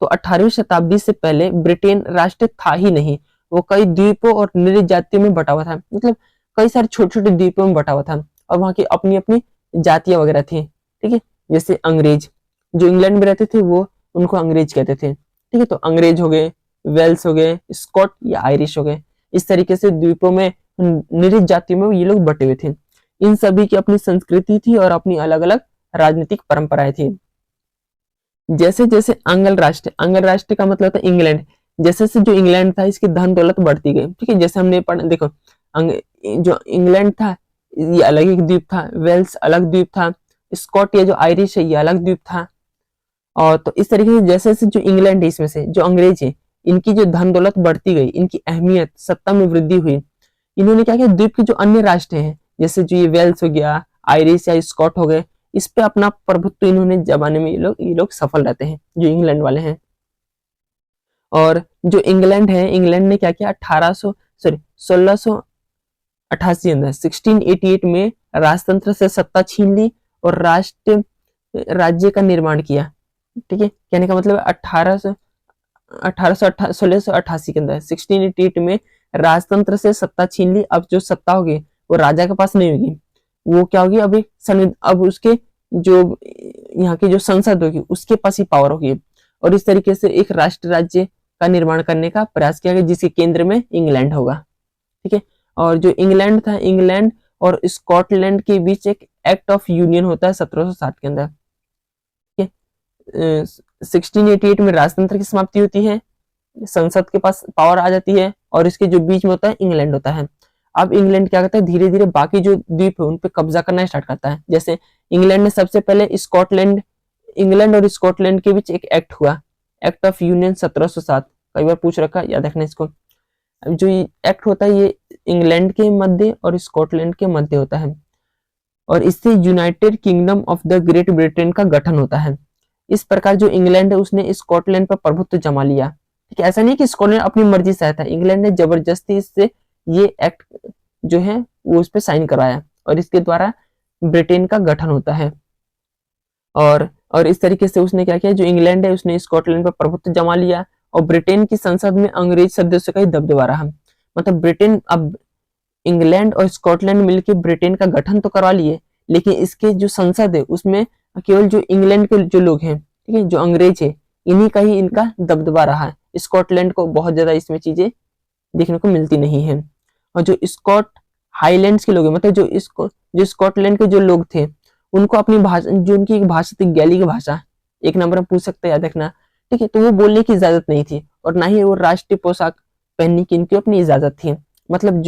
Speaker 1: तो 18वीं शताब्दी से पहले ब्रिटेन राष्ट्र था ही नहीं, वो कई द्वीपों और निरीह जातियों में बटा हुआ था, मतलब कई सारे छोटे छोटे द्वीपों में बटा हुआ था, और वहां की अपनी अपनी जातियां वगैरह थी। ठीक है, जैसे अंग्रेज जो इंग्लैंड में रहते थे वो उनको अंग्रेज कहते थे। ठीक है, तो अंग्रेज हो गए, वेल्स हो गए, स्कॉट या आयरिश हो गए, इस तरीके से द्वीपों में निरीह जातियों में ये लोग बटे हुए थे। इन सभी की अपनी संस्कृति थी और अपनी अलग अलग राजनीतिक परंपराएं थी। जैसे जैसे आंग्ल राष्ट्र का मतलब होता है इंग्लैंड, जैसे से जो इंग्लैंड था इसकी धन दौलत बढ़ती गई। ठीक है, जैसे हमने पढ़ा, देखो जो इंग्लैंड था ये अलग एक द्वीप था, वेल्स अलग द्वीप था, स्कॉट या जो आयरिश है ये अलग द्वीप था। और तो इस तरीके से जैसे जैसे जो इंग्लैंड है इसमें से जो अंग्रेज है इनकी जो धन दौलत बढ़ती गई, इनकी अहमियत सत्ता में वृद्धि हुई, इन्होंने क्या किया, द्वीप के जो अन्य राष्ट्र हैं जैसे जो ये वेल्स हो गया, आयरिश या स्कॉट हो गए, इस पे अपना प्रभुत्व इन्होंने जमाने में ये लोग सफल रहते हैं जो इंग्लैंड वाले हैं। और जो इंग्लैंड है, इंग्लैंड ने क्या किया, 1688 अंदर 1688 में राजतंत्र से सत्ता छीन ली और राष्ट्र राज्य का निर्माण किया। ठीक है, कहने का मतलब 1688 के अंदर 1688 में राजतंत्र से सत्ता छीन ली। अब जो सत्ता होगी वो राजा के पास नहीं होगी, वो क्या होगी, अब उसके जो यहाँ की जो संसद होगी उसके पास ही पावर होगी। और इस तरीके से एक राष्ट्र राज्य का निर्माण करने का प्रयास किया गया जिसके केंद्र में इंग्लैंड होगा। ठीक है, और जो इंग्लैंड था, इंग्लैंड और स्कॉटलैंड के बीच एक एक्ट ऑफ यूनियन होता है 1760 के अंदर। ठीक है, 1688 में राजतंत्र की समाप्ति होती है, संसद के पास पावर आ जाती है, और इसके जो बीच में होता है इंग्लैंड होता है। अब इंग्लैंड क्या करता है, धीरे धीरे बाकी जो द्वीप है उन पे कब्जा करना स्टार्ट करता है। जैसे इंग्लैंड ने सबसे पहले इंग्लैंड और स्कॉटलैंड के बीच एक एक्ट हुआ, एक्ट ऑफ यूनियन 1707, कई बार पूछ रखा, याद रखना इसको। जो ये एक्ट होता है ये इंग्लैंड के मध्य और स्कॉटलैंड के मध्य होता है, और इससे United Kingdom of the great Britain का गठन होता है। इस प्रकार जो इंग्लैंड है उसने स्कॉटलैंड पर प्रभुत्व जमा लिया। ठीक है, ऐसा नहीं कि स्कॉटलैंड अपनी मर्जी से आया था, इंग्लैंड ने जबरदस्ती इससे ये एक्ट जो है वो उस पर साइन कराया, और इसके द्वारा ब्रिटेन का गठन होता है। और इस तरीके से उसने क्या किया, जो इंग्लैंड है उसने स्कॉटलैंड पर प्रभुत्व जमा लिया, और ब्रिटेन की संसद में अंग्रेज सदस्यों का ही दबदबा रहा। मतलब ब्रिटेन, अब इंग्लैंड और स्कॉटलैंड मिलकर ब्रिटेन का गठन तो करवा लिए, लेकिन इसके जो संसद है उसमें केवल जो इंग्लैंड के जो लोग हैं, ठीक है, जो अंग्रेज है, इन्हीं का ही इनका दबदबा रहा है। स्कॉटलैंड को बहुत ज्यादा इसमें चीजें देखने को मिलती नहीं है। और जो स्कॉट हाईलैंड्स के लोग हैं, मतलब जो स्कॉटलैंड के जो लोग थे, उनको अपनी भाषा, जो उनकी एक भाषा थी गैली की भाषा, एक नंबर में पूछ सकते हैं, याद रखना। ठीक है, तो वो बोलने की इजाजत नहीं थी, और ना ही वो राष्ट्रीय पोशाक पहनने की इनकी अपनी इजाजत थी। मतलब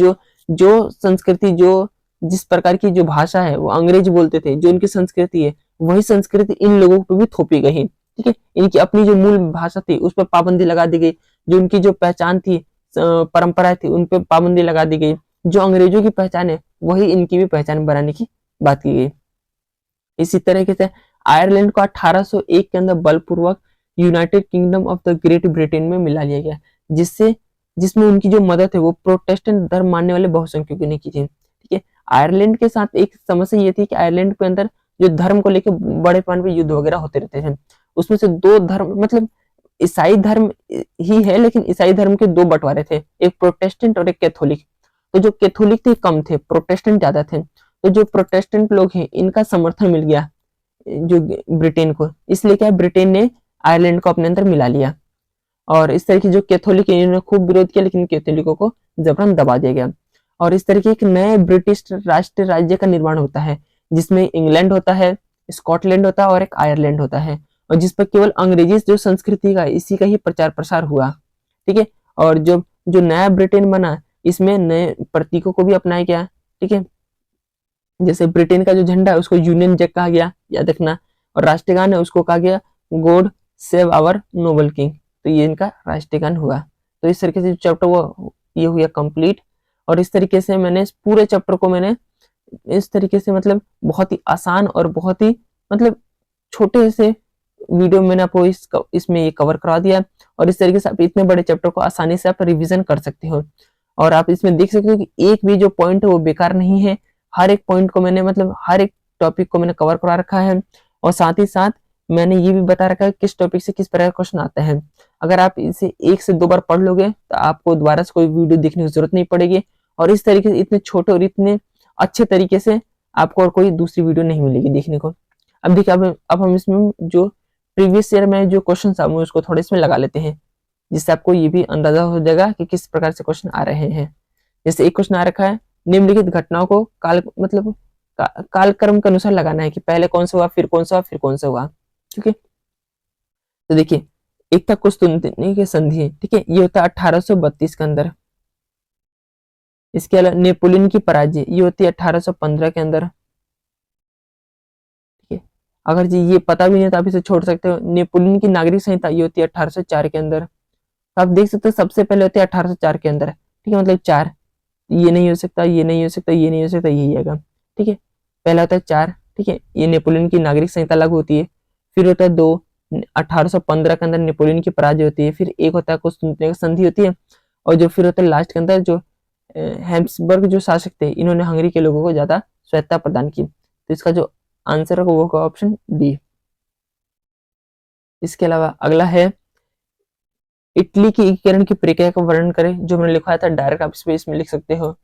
Speaker 1: जो संस्कृति, जो जिस प्रकार की जो भाषा है वो अंग्रेज बोलते थे, जो उनकी संस्कृति है वही संस्कृति इन लोगों पर भी थोपी गई। ठीक है, इनकी अपनी जो मूल भाषा थी उस पर पाबंदी लगा दी गई, जो उनकी जो पहचान थी, परंपराएं थी, उन पर पाबंदी लगा दी गई। जो अंग्रेजों की पहचान है वही इनकी भी पहचान बनाने की बात की गई। इसी तरीके से आयरलैंड को 1801 के अंदर बलपूर्वक United Kingdom of the great Britain में मिला लिया गया, जिसमें उनकी जो मदद है वो प्रोटेस्टेंट धर्म मानने वाले बहुसंख्यकों ने की थी। ठीक है, आयरलैंड के साथ एक समस्या ये थी कि आयरलैंड के अंदर जो धर्म को लेकर बड़े पैमाने पर युद्ध वगैरह होते रहते थे। उसमें से दो धर्म, मतलब ईसाई धर्म ही है, लेकिन ईसाई धर्म के दो बंटवारे थे, एक प्रोटेस्टेंट और एक कैथोलिक। तो जो कैथोलिक थे कम थे, प्रोटेस्टेंट ज्यादा थे। तो जो प्रोटेस्टेंट लोग हैं इनका समर्थन मिल गया जो ब्रिटेन को, इसलिए क्या ब्रिटेन ने आयरलैंड को अपने अंदर मिला लिया। और इस तरह की जो कैथोलिक है इन्होंने खूब विरोध किया, लेकिन कैथोलिकों को जबरन दबा दिया गया। और इस तरीके एक नए ब्रिटिश राष्ट्र राज्य का निर्माण होता है, जिसमें इंग्लैंड होता है, स्कॉटलैंड होता है और एक आयरलैंड होता है, और जिस पर केवल अंग्रेजी जो संस्कृति का इसी का ही प्रचार प्रसार हुआ। ठीक है, और जो नया ब्रिटेन बना इसमें नए प्रतीकों को भी अपनाया गया। ठीक है, जैसे ब्रिटेन का जो झंडा है उसको यूनियन जैक कहा गया, याद रखना, और राष्ट्रीय गान है उसको कहा गया God save our noble king. तो ये इनका राष्ट्रीय गान हुआ। तो इस तरीके से जो चैप्टर वो ये हुआ कंप्लीट। और इस तरीके से मैंने इस पूरे चैप्टर को मैंने इस तरीके से मतलब बहुत ही आसान और बहुत ही मतलब छोटे से वीडियो में मैंने आपको इसमें ये कवर करवा दिया। और इस तरीके से आप इतने बड़े चैप्टर को आसानी से आप रिवीजन कर सकते हो, और आप इसमें देख सकते हो कि एक भी जो पॉइंट है वो बेकार नहीं है। हर एक पॉइंट को मैंने मतलब हर एक टॉपिक को मैंने कवर करा रखा है और साथ ही साथ मैंने ये भी बता रखा है किस टॉपिक से किस प्रकार क्वेश्चन आते हैं। अगर आप इसे 1 से 2 बार पढ़ लोगे तो आपको दोबारा से कोई वीडियो देखने की जरूरत नहीं पड़ेगी और इस तरीके से इतने छोटे और इतने अच्छे तरीके से आपको और कोई दूसरी वीडियो नहीं मिलेगी देखने को। अब देखिए, अब हम इसमें जो प्रीवियस ईयर में जो क्वेश्चन था उसको थोड़े इसमें लगा लेते हैं, जिससे आपको ये भी अंदाजा हो जाएगा कि किस प्रकार से क्वेश्चन आ रहे हैं। जैसे एक क्वेश्चन आ रखा है, निम्नलिखित घटनाओं को कालक्रम के अनुसार लगाना है कि पहले कौन सा हुआ, फिर कौन सा हुआ, फिर कौन सा हुआ। ठीक है, तो देखिए, एक था कुस्तुनतनी की संधि, ठीक है, ये होता है 1832 के अंदर। इसके अलावा नेपोलियन की पराजय, ये होती है 1815 के अंदर। ठीक है, अगर जी ये पता भी नहीं तो आप इसे छोड़ सकते हो। नेपोलियन की नागरिक संहिता, ये होती है 1804 के अंदर। तो आप देख सकते हो सबसे पहले होती है 1804 के अंदर। ठीक है, मतलब 4, ये नहीं हो सकता, ये नहीं हो सकता, ये नहीं हो सकता, यही आएगा। ठीक है, पहला होता है 4। ठीक है, ये नेपोलियन की नागरिक संहिता लागू होती है। फिर होता है 2, 1815 के अंदर नेपोलियन की पराजय होती है। फिर एक होता है कुस्तुनतनिया की संधि होती है। और जो फिर होता है लास्ट के अंदर जो हैब्सबर्ग जो शासक थे, इन्होंने हंगरी के लोगों को ज्यादा स्वायत्ता प्रदान की। तो इसका जो आंसर होगा वो होगा ऑप्शन डी। इसके अलावा अगला है, इटली की एकीकरण की प्रक्रिया का वर्णन करें, जो मैंने लिखा था डायरेक्ट आप इसमें लिख सकते हो।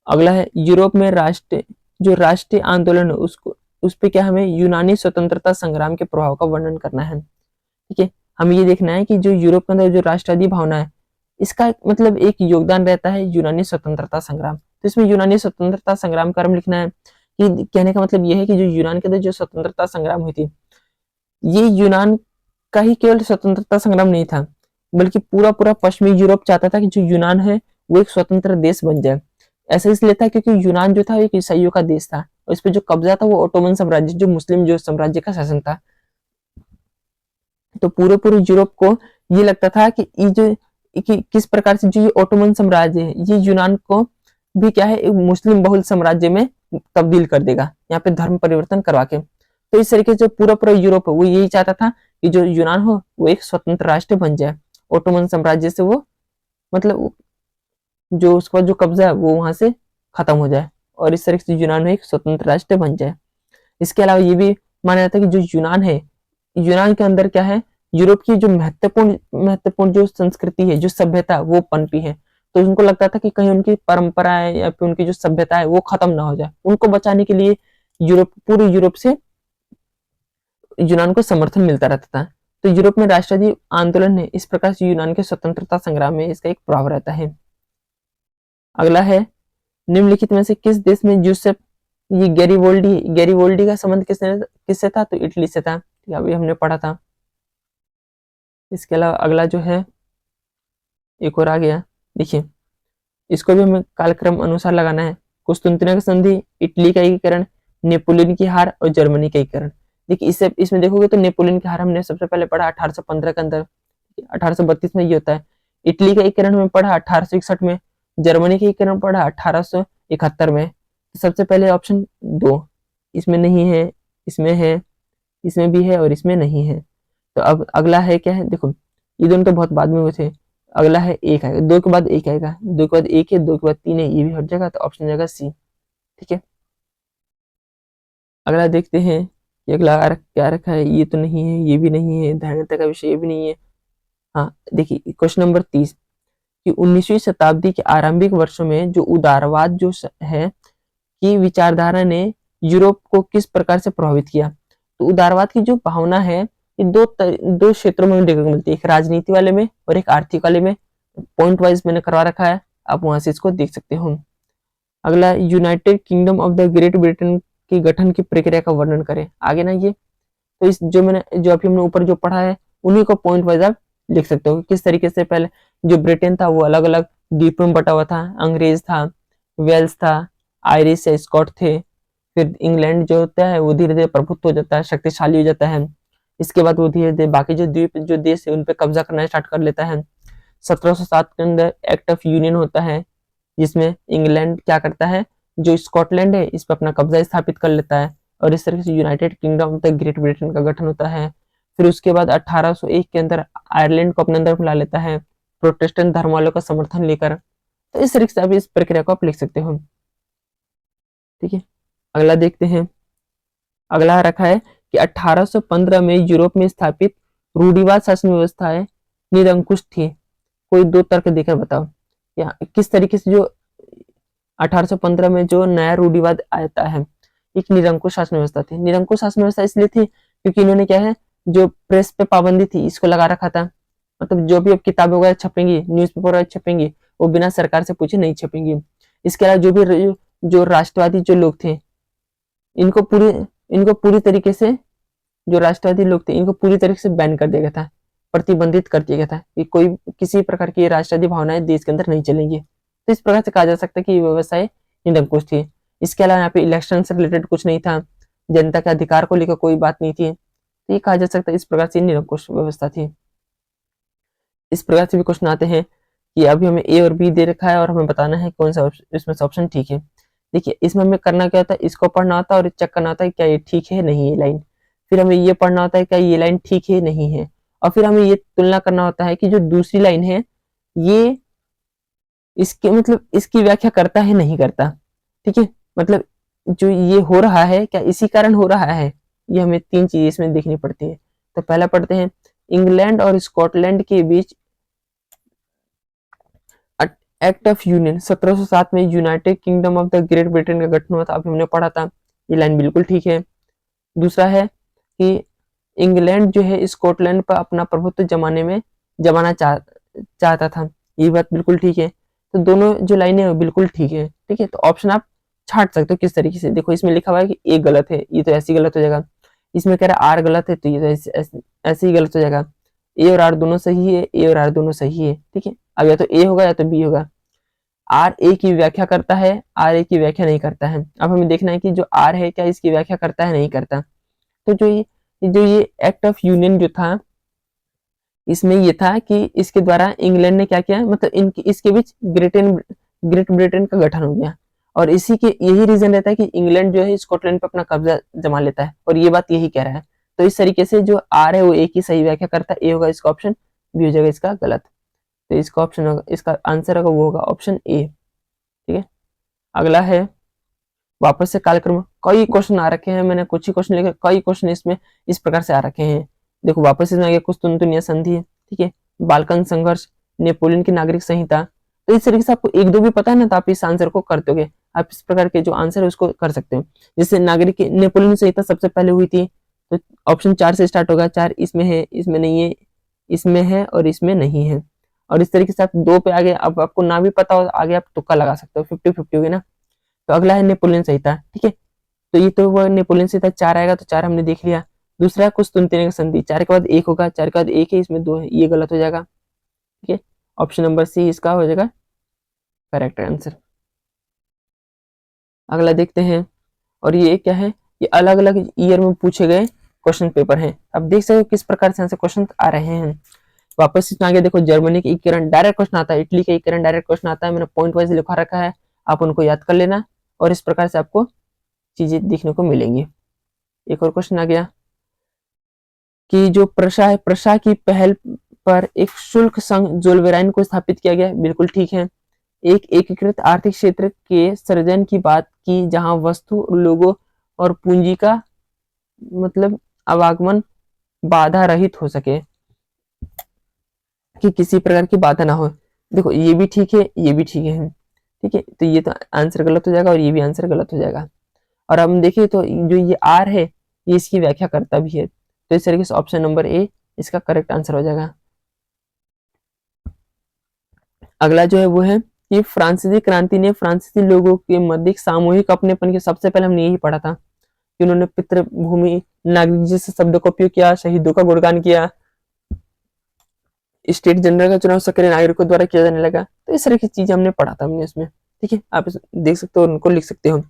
Speaker 1: अगला है, यूरोप में राष्ट्रीय आंदोलन उसको उस पे क्या हमें यूनानी स्वतंत्रता संग्राम के प्रभाव का वर्णन करना है। ठीक है, हमें ये देखना है कि जो यूरोप के अंदर जो राष्ट्रवादी भावना है, इसका मतलब एक योगदान रहता है यूनानी स्वतंत्रता संग्राम। तो इसमें यूनानी स्वतंत्रता संग्राम का हम लिखना है कि कहने का मतलब यह है कि जो यूनान के अंदर जो स्वतंत्रता संग्राम हुई थी, ये यूनान का ही केवल स्वतंत्रता संग्राम नहीं था, बल्कि पूरा पूरा पश्चिमी यूरोप चाहता था कि जो यूनान है वो एक स्वतंत्र देश बन जाए। ऐसा इसलिए था क्योंकि यूनान जो था एक ईसाइयों का देश था और इस पे जो कब्जा था वो ओटोमन साम्राज्य, जो मुस्लिम जो साम्राज्य का शासन था। तो पूरे पूरे यूरोप को ये लगता था कि ये जो कि किस प्रकार से जो ये ओटोमन साम्राज्य है, ये यूनान को भी क्या है एक मुस्लिम बहुल साम्राज्य में तब्दील कर देगा, यहाँ पे धर्म परिवर्तन करवा के। तो इस तरीके से पूरा पूरा यूरोप वो यही चाहता था कि जो यूनान हो वो एक स्वतंत्र राष्ट्र बन जाए, ओटोमन साम्राज्य से वो मतलब जो उसका जो कब्जा है वो वहां से खत्म हो जाए और इस तरीके से यूनान में एक स्वतंत्र राष्ट्र बन जाए। इसके अलावा ये भी माना जाता है कि जो यूनान है, यूनान के अंदर क्या है, यूरोप की जो महत्वपूर्ण महत्वपूर्ण जो संस्कृति है, जो सभ्यता वो पनपी है। तो उनको लगता था कि कहीं उनकी परंपराएं या फिर उनकी जो सभ्यता है वो खत्म ना हो जाए। उनको बचाने के लिए पूरे यूरोप से यूनान को समर्थन मिलता रहता था। तो यूरोप में राष्ट्रवादी आंदोलन है, इस प्रकार से यूनान के स्वतंत्रता संग्राम में इसका एक प्रभाव रहता है। अगला है, निम्नलिखित में से किस देश में जूसेफ ये गैरीवोल्डी का संबंध किससे था, तो इटली से था। अभी हमने पढ़ा था। इसके अलावा अगला जो है एक और आ गया, देखिए इसको भी हमें कालक्रम अनुसार लगाना है। कुस्तुनतनिया की संधि, इटली का एकीकरण, नेपोलियन की हार और जर्मनी का एकीकरण। देखिए इसमें देखोगे तो नेपोलियन की हार हमने सबसे पहले पढ़ा 1815 के अंदर, 1832 में ये होता है। इटली का एकीकरण में पढ़ा 1861 में, जर्मनी का एकीकरण पढ़ा 1871 में। सबसे पहले ऑप्शन 2 इसमें नहीं है, इसमें है, इसमें भी है और इसमें नहीं है। तो अब अगला है क्या है, देखो ये दोनों तो बहुत बाद में हुए थे। अगला है 1 आएगा, 2 के बाद 1 आएगा, 2 के बाद 1 है, 2 के बाद 3 है, ये भी हट जाएगा, तो ऑप्शन जाएगा सी। ठीक है, अगला देखते हैं कि अगला क्या रखा है, ये तो नहीं है, ये भी नहीं है, धारणता का विषय ये भी नहीं है। हाँ देखिए क्वेश्चन नंबर 30 कि 19वीं शताब्दी के आरंभिक वर्षों में जो उदारवाद जो है की विचारधारा ने यूरोप को किस प्रकार से प्रभावित किया। तो उदारवाद की जो भावना है ये दो क्षेत्रों में देखने को मिलती है, एक राजनीति वाले में और एक आर्थिक वाले में। पॉइंट वाइज मैंने करवा रखा है, आप वहां से इसको देख सकते हो। अगला, United Kingdom of the great Britain की गठन की प्रक्रिया का वर्णन करें। आगे ना ये तो इस जो अभी हमने ऊपर जो पढ़ा है उन्हीं को पॉइंट वाइज आप लिख सकते हो। किस तरीके से पहले जो ब्रिटेन था वो अलग अलग द्वीपों में बटा हुआ था, अंग्रेज था, वेल्स था, आयरिश या स्कॉट थे। फिर इंग्लैंड जो होता है वो धीरे धीरे प्रभुत्व हो जाता है, शक्तिशाली हो जाता है। इसके बाद वो धीरे धीरे बाकी जो द्वीप जो देश है उन पे कब्जा करना स्टार्ट कर लेता है। 1707 के अंदर एक्ट ऑफ यूनियन होता है, जिसमें इंग्लैंड क्या करता है, जो स्कॉटलैंड है इस पर अपना कब्जा स्थापित कर लेता है और इस तरीके से United Kingdom of the great Britain का गठन होता है। फिर उसके बाद 1801 के अंदर आयरलैंड को अपने अंदर मिला लेता है, प्रोटेस्टेंट धर्म वालों का समर्थन लेकर। तो इस तरीके से आप इस प्रक्रिया को आप लिख सकते हो। ठीक है, अगला देखते हैं अगला रखा है कि 1815 में यूरोप में स्थापित रूढ़िवाद शासन व्यवस्थाएं निरंकुश थी। कोई दो तर्क देकर बताओ या किस तरीके से जो 1815 में जो नया रूढ़िवाद आता है एक निरंकुश शासन व्यवस्था थी। निरंकुश शासन व्यवस्था इसलिए थी क्योंकि इन्होंने क्या है जो प्रेस पे पाबंदी थी इसको लगा रखा था। मतलब जो भी अब किताबें वगैरह छपेंगी, न्यूज़पेपर वगैरह छपेंगी, वो बिना सरकार से पूछे नहीं छपेंगी। इसके अलावा जो राष्ट्रवादी जो लोग थे इनको पूरी तरीके से जो राष्ट्रवादी लोग थे इनको पूरी तरीके से बैन कर दिया गया था, प्रतिबंधित कर दिया गया था कि कोई किसी प्रकार की राष्ट्रवादी भावनाएं देश के अंदर नहीं चलेंगी। तो इस प्रकार से कहा जा सकता है कि ये व्यवस्थाएं निरंकुश थी। इसके अलावा यहाँ पे इलेक्शन से रिलेटेड कुछ नहीं था, जनता के अधिकार को लेकर कोई बात नहीं थी। तो ये कहा जा सकता है इस प्रकार से निरंकुश व्यवस्था थी। इस प्रकार से भी क्वेश्चन आते हैं कि अभी हमें ए और बी दे रखा है और हमें बताना है कौन सा इसमें से ऑप्शन ठीक है। देखिए इसमें हमें करना क्या होता है, इसको पढ़ना होता है और चेक करना होता है क्या ये ठीक है नहीं ये लाइन। फिर हमें ये पढ़ना होता है क्या ये लाइन ठीक है नहीं है, और फिर हमें ये तुलना करना होता है कि जो दूसरी लाइन है ये इसके मतलब इसकी व्याख्या करता है नहीं करता। ठीक है, मतलब जो ये हो रहा है क्या इसी कारण हो रहा है, ये हमें तीन चीजें इसमें देखनी पड़ती है। तो पहला पढ़ते हैं, इंग्लैंड और स्कॉटलैंड के बीच एक्ट ऑफ यूनियन 1707 में United Kingdom of the great Britain का गठन हुआ था। अभी हमने पढ़ा था, ये लाइन बिल्कुल ठीक है। दूसरा है कि इंग्लैंड जो है स्कॉटलैंड पर अपना प्रभुत्व जमाना चाहता था, ये बात बिल्कुल ठीक है। तो दोनों जो लाइनें हैं बिल्कुल ठीक है। ठीक है, तो ऑप्शन आप छांट सकते हो किस तरीके से। देखो इसमें लिखा हुआ है कि ए गलत है, ये तो ऐसे ही गलत हो जाएगा। इसमें कह रहा है आर गलत है, तो ये तो ऐसे ही गलत हो जाएगा। ए और आर दोनों सही है, ए और आर दोनों सही है। ठीक है, अब या तो ए होगा या तो बी होगा। आर ए की व्याख्या करता है, आर ए की व्याख्या नहीं करता है। अब हमें देखना है कि जो आर है क्या इसकी व्याख्या करता है नहीं करता। तो जो ये एक्ट ऑफ यूनियन जो था इसमें ये था कि इसके द्वारा इंग्लैंड ने क्या किया, मतलब इसके बीच ग्रेट ब्रिटेन का गठन हो गया, और इसी के यही रीजन रहता है कि इंग्लैंड जो है स्कॉटलैंड पर अपना कब्जा जमा लेता है, और ये बात यही कह रहा है। तो इस तरीके से जो आर है वो ए की सही व्याख्या करता है, ए होगा इसका ऑप्शन, बी हो जाएगा इसका गलत। तो इसका ऑप्शन होगा, इसका आंसर होगा वो होगा ऑप्शन ए। ठीक है, अगला है वापस से कालक्रम। कई क्वेश्चन आ रखे हैं, मैंने कुछ ही क्वेश्चन लेकर कई क्वेश्चन इसमें इस प्रकार से आ रखे हैं। देखो वापस इसमें आ गया कुस्तुनतुनिया संधि, ठीक है, बाल्कन संघर्ष, नेपोलियन की नागरिक संहिता। तो इस तरीके से आपको एक दो भी पता है ना, तो आप इस आंसर को कर दोगे। आप इस प्रकार के जो आंसर है उसको कर सकते हो। जैसे नेपोलियन संहिता सबसे पहले हुई थी, तो ऑप्शन 4 से स्टार्ट होगा। 4 इसमें है, इसमें नहीं है, इसमें है और इसमें नहीं है। और इस तरीके से आप 2 पे आगे, अब आपको ना भी पता हो आगे आप तुक्का लगा सकते हो, 50-50 होगी ना। तो अगला है नेपोलियन संहिता। ठीक है, तो ये तो वो नेपोलियन संहिता 4 आएगा, तो 4 हमने देख लिया। दूसरा है कुस्तुनतुनिया संधि, 4 के बाद 1 होगा, 4 के बाद 1 है, इसमें 2 है, ये गलत हो जाएगा। ठीक है, ऑप्शन नंबर सी इसका हो जाएगा करेक्ट आंसर। अगला देखते हैं, और ये क्या है, ये अलग अलग ईयर में पूछे गए क्वेश्चन पेपर हैं। अब देख सकते हो किस प्रकार से यहाँ क्वेश्चन आ रहे हैं। वापस इसमें आगे देखो, जर्मनी के एकीकरण डायरेक्ट क्वेश्चन आता है, इटली का एकीकरण डायरेक्ट क्वेश्चन आता है। मैंने पॉइंट वाइज लिखा रखा है, आप उनको याद कर लेना, और इस प्रकार से आपको चीजें देखने को मिलेंगी। एक और क्वेश्चन आ गया कि जो प्रशा की पहल पर एक शुल्क संघ जोल्वेराइन को स्थापित किया गया, बिल्कुल ठीक है। एक एकीकृत आर्थिक क्षेत्र के सृजन की बात की, जहां वस्तु, लोगों और पूंजी का मतलब आवागमन बाधा रहित हो सके, कि किसी प्रकार की बाधा ना हो। देखो ये भी ठीक है, ये भी ठीक है। ठीक है, तो ये तो आंसर गलत हो जाएगा और ये भी आंसर गलत हो जाएगा। और हम देखिए तो जो ये आर है ये इसकी व्याख्या करता भी है, तो इस तरीके से ऑप्शन नंबर ए इसका करेक्ट आंसर हो जाएगा। अगला जो है वो है कि फ्रांसीसी क्रांति ने फ्रांसीसी लोगों के मध्य सामूहिक अपनेपन के, सबसे पहले हमने यही पढ़ा था कि उन्होंने पितृभूमि नागरिक जैसे शब्द का उपयोग किया, शहीदों का गुणगान किया, स्टेट जनरल का चुनाव सक्रिय नागरिकों द्वारा किया जाने लगा। तो इस तरह की चीज हमने पढ़ा था हमने इसमें। ठीक है, आप देख सकते हो, उनको लिख सकते हो।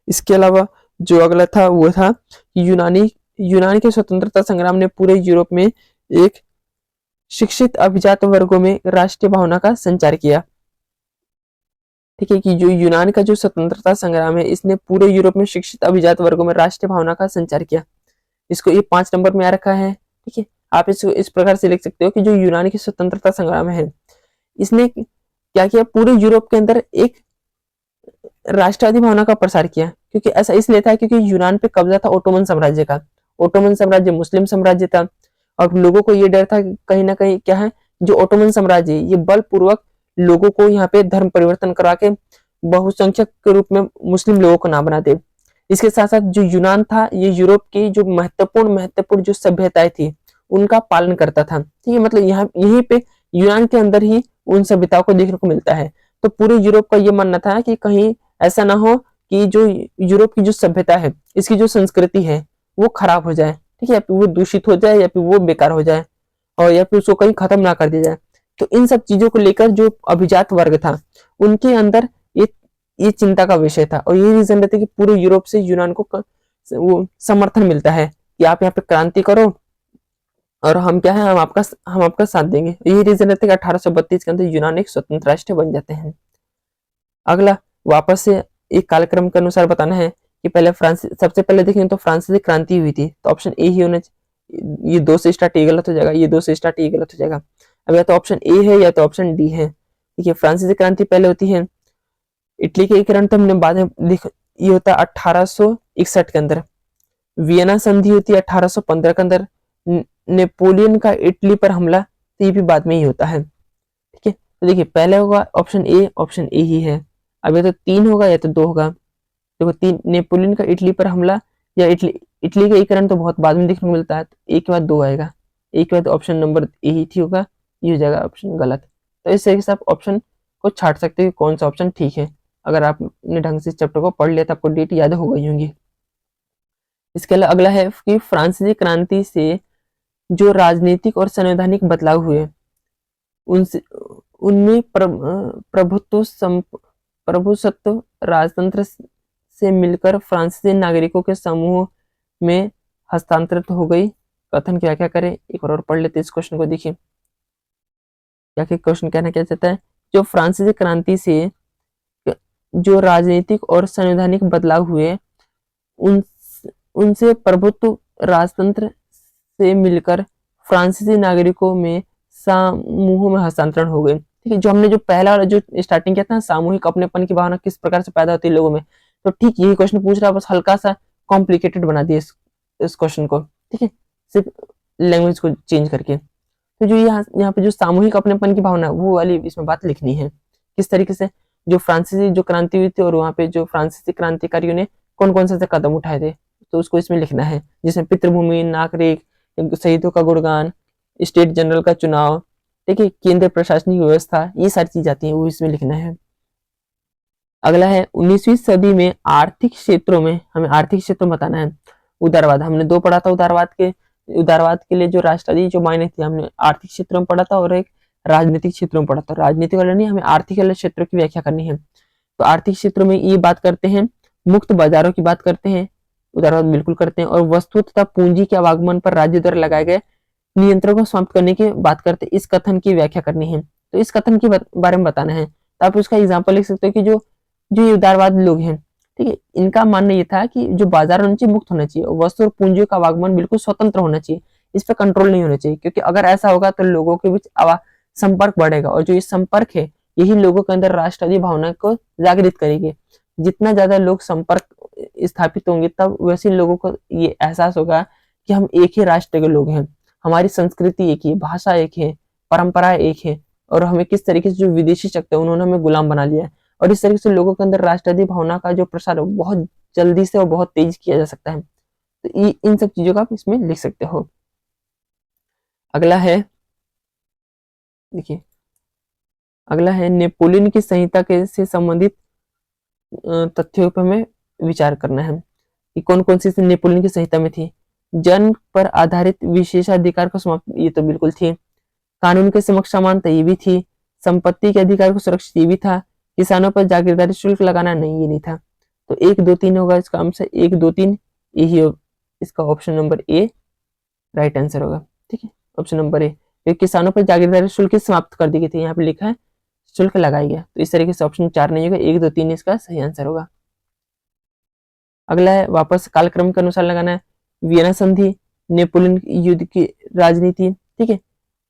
Speaker 1: इसके अलावा जो अगला था वो था कि यूनानी के स्वतंत्रता संग्राम ने पूरे यूरोप में एक शिक्षित अभिजात वर्गों में राष्ट्रीय भावना का संचार किया। ठीक है, कि जो यूनान का जो स्वतंत्रता संग्राम है इसने पूरे यूरोप में शिक्षित अभिजात वर्गों में राष्ट्रीय भावना का संचार किया। इसको ये 5 नंबर में आ रखा है। ठीक है, आप इसको इस प्रकार से लिख सकते हो कि जो यूनान की स्वतंत्रता संग्राम है इसने क्या किया, पूरे यूरोप के अंदर एक राष्ट्रवादी भावना का प्रसार किया, क्योंकि ऐसा इसलिए था क्योंकि यूनान पे कब्जा था ओटोमन साम्राज्य का। ओटोमन साम्राज्य मुस्लिम साम्राज्य था और लोगों को ये डर था कि कहीं ना कहीं क्या है, जो ओटोमन साम्राज्य ये बलपूर्वक लोगों को यहाँ पे धर्म परिवर्तन करा के बहुसंख्यक के रूप में मुस्लिम लोगों को ना बना दे। इसके साथ साथ जो यूनान था ये यूरोप की जो महत्वपूर्ण जो सभ्यताएं थी उनका पालन करता था। ठीक है, मतलब यहाँ यहीं पे यूनान के अंदर ही उन सभ्यताओं को देखने को मिलता है। तो पूरे यूरोप का ये मानना था कि कहीं ऐसा ना हो कि जो यूरोप की जो सभ्यता है, इसकी जो संस्कृति है वो खराब हो जाए, ठीक है, या फिर वो दूषित हो जाए या फिर वो बेकार हो जाए और या फिर उसको कहीं खत्म ना कर दिया जाए। तो इन सब चीजों को लेकर जो अभिजात वर्ग था उनके अंदर ये चिंता का विषय था और ये रीजन रहता है कि पूरे यूरोप से यूनान को वो समर्थन मिलता है कि आप यहाँ पे क्रांति करो और हम क्या है, हम आपका साथ देंगे। यही रीजन रहता है कि 1832 के अंदर यूनान एक स्वतंत्र राष्ट्र बन जाते हैं। अगला वापस से एक कालक्रम के अनुसार बताना है कि पहले सबसे पहले देखें तो फ्रांसीसी क्रांति हुई थी, तो ऑप्शन ए ही होना चाहिए। ये 2 से स्टार्ट, ये गलत हो जाएगा, ये 2 से स्टार्ट, ये गलत हो जाएगा। अब या तो ऑप्शन ए है या तो ऑप्शन डी है। ठीक है, फ्रांसीसी क्रांति पहले होती है। इटली के एकीकरण तो हमने बाद में देख, ये होता है 1861 के अंदर। वियना संधि होती है 1815 के अंदर। नेपोलियन का इटली पर हमला, तो ये भी बाद में ही होता है। ठीक है, तो देखिए पहले होगा ऑप्शन ए ही है। अब या तो 3 होगा या तो 2 होगा। देखो 3, नेपोलियन का इटली पर हमला या इटली का एकीकरण तो बहुत बाद में देखने को मिलता है, तो एक के बाद 2 आएगा। एक के बाद ऑप्शन नंबर ए ही ठीक होगा, ये हो जाएगा ऑप्शन गलत। तो इस तरीके से आप ऑप्शन को छाट सकते हो कि कौन सा ऑप्शन ठीक है। अगर आपने ढंग से इस चैप्टर को पढ़ लिया तो आपको डेट याद हो गई होंगी। इसके अलावा अगला है कि फ्रांसीसी क्रांति से जो राजनीतिक और संवैधानिक बदलाव हुए उनसे उनमें प्रभुसत्व राजतंत्र से मिलकर फ्रांसीसी नागरिकों के समूह में हस्तांतरित हो गई। कथन की व्याख्या करें, एक और पढ़ लेते इस क्वेश्चन को। देखिए क्या क्वेश्चन कहना क्या चाहता है, जो फ्रांसीसी क्रांति से जो राजनीतिक और संवैधानिक बदलाव हुए उनसे प्रभुत्व राजतंत्र से मिलकर फ्रांसीसी नागरिकों में समूहों में हस्तांतरण हो गए। ठीक है, जो हमने जो पहला वाला जो स्टार्टिंग किया था ना, सामूहिक अपनेपन की भावना किस प्रकार से पैदा होती है लोगों में, तो ठीक यही क्वेश्चन पूछ रहा है, बस हल्का सा कॉम्प्लिकेटेड बना दिया इस क्वेश्चन को। ठीक है, सिर्फ लैंग्वेज को चेंज करके। तो जो यहाँ पे जो सामूहिक अपनेपन की भावना वो वाली इसमें बात लिखनी है, किस तरीके से जो फ्रांसीसी जो क्रांति हुई थी और वहाँ पे जो फ्रांसीसी क्रांतिकारियों ने कौन कौन से कदम उठाए थे, तो उसको इसमें लिखना है, जिसमें पितृभूमि, नागरिक, शहीदों का गुणगान, स्टेट जनरल का चुनाव, ठीक है, केंद्र प्रशासनिक व्यवस्था, ये सारी चीज आती है, वो इसमें लिखना है। अगला है 19वीं सदी में आर्थिक क्षेत्रों में, हमें आर्थिक क्षेत्र बताना है। उदारवाद हमने 2 पढ़ा था, उदारवाद के लिए जो राष्ट्रवादी जो मायने थे हमने आर्थिक क्षेत्रों में पढ़ा था और एक राजनीतिक क्षेत्रों में पढ़ा था। राजनीतिक वाला नहीं, हमें आर्थिक वाले क्षेत्रों की व्याख्या करनी है। तो आर्थिक क्षेत्रों में ये बात करते हैं, मुक्त बाजारों की बात करते हैं, उदारवाद बिल्कुल करते हैं, और वस्तु तथा पूंजी के आवागमन पर राज्य द्वारा लगाए गए नियंत्रण को समाप्त करने की बात करते हैं। इस कथन की व्याख्या करनी है, तो इस कथन के बारे में बताना है। तो आप उसका एग्जाम्पल लिख सकते हो कि जो ये उदारवाद लोग हैं, ठीक है, इनका मानना ये था कि जो बाजार होना चाहिए मुक्त होना चाहिए, वस्तु और पूंजियों का आवागमन बिल्कुल स्वतंत्र होना चाहिए, इस पर कंट्रोल नहीं होना चाहिए, क्योंकि अगर ऐसा होगा तो लोगों के बीच संपर्क बढ़ेगा और जो ये संपर्क है यही लोगों के अंदर राष्ट्रवादी भावना को जागृत करेगी। जितना ज्यादा लोग संपर्क स्थापित होंगे तब वैसे लोगों को ये एहसास होगा कि हम एक ही राष्ट्र के लोग हैं, हमारी संस्कृति एक ही, भाषा एक है, परंपरा एक है, और हमें किस तरीके से जो विदेशी शक्ति है उन्होंने हमें गुलाम बना लिया है। और इस तरीके से लोगों के अंदर राष्ट्रवादी भावना का जो प्रसार है बहुत जल्दी से और बहुत तेज किया जा सकता है। तो इन सब चीजों का आप इसमें लिख सकते हो। अगला है, देखिए अगला है नेपोलियन की संहिता के से संबंधित तथ्यों पर हमें विचार करना है कि कौन कौन सी नेपोलियन की संहिता में थी। जन्म पर आधारित विशेषाधिकार को समाप्त, ये तो बिल्कुल थी। कानून के समक्ष समानता, ये भी थी। संपत्ति के अधिकार को सुरक्षित, ये भी था। किसानों पर जागीरदारी शुल्क लगाना, नहीं, ये नहीं था। तो 1 2 3 होगा इसका आंसर, 1 2 3 यही होगा इसका option number A right answer होगा। ठीक है, ऑप्शन नंबर ए, क्योंकि किसानों पर जागीरदारी शुल्क समाप्त कर दी गई थी, यहाँ पे लिखा है शुल्क लगाया गया, तो इस तरीके से ऑप्शन 4 नहीं होगा, 1 2 3 इसका सही आंसर होगा। अगला है वापस कालक्रम के अनुसार लगाना है। वियना संधि, नेपोलियन युद्ध की राजनीति, ठीक है,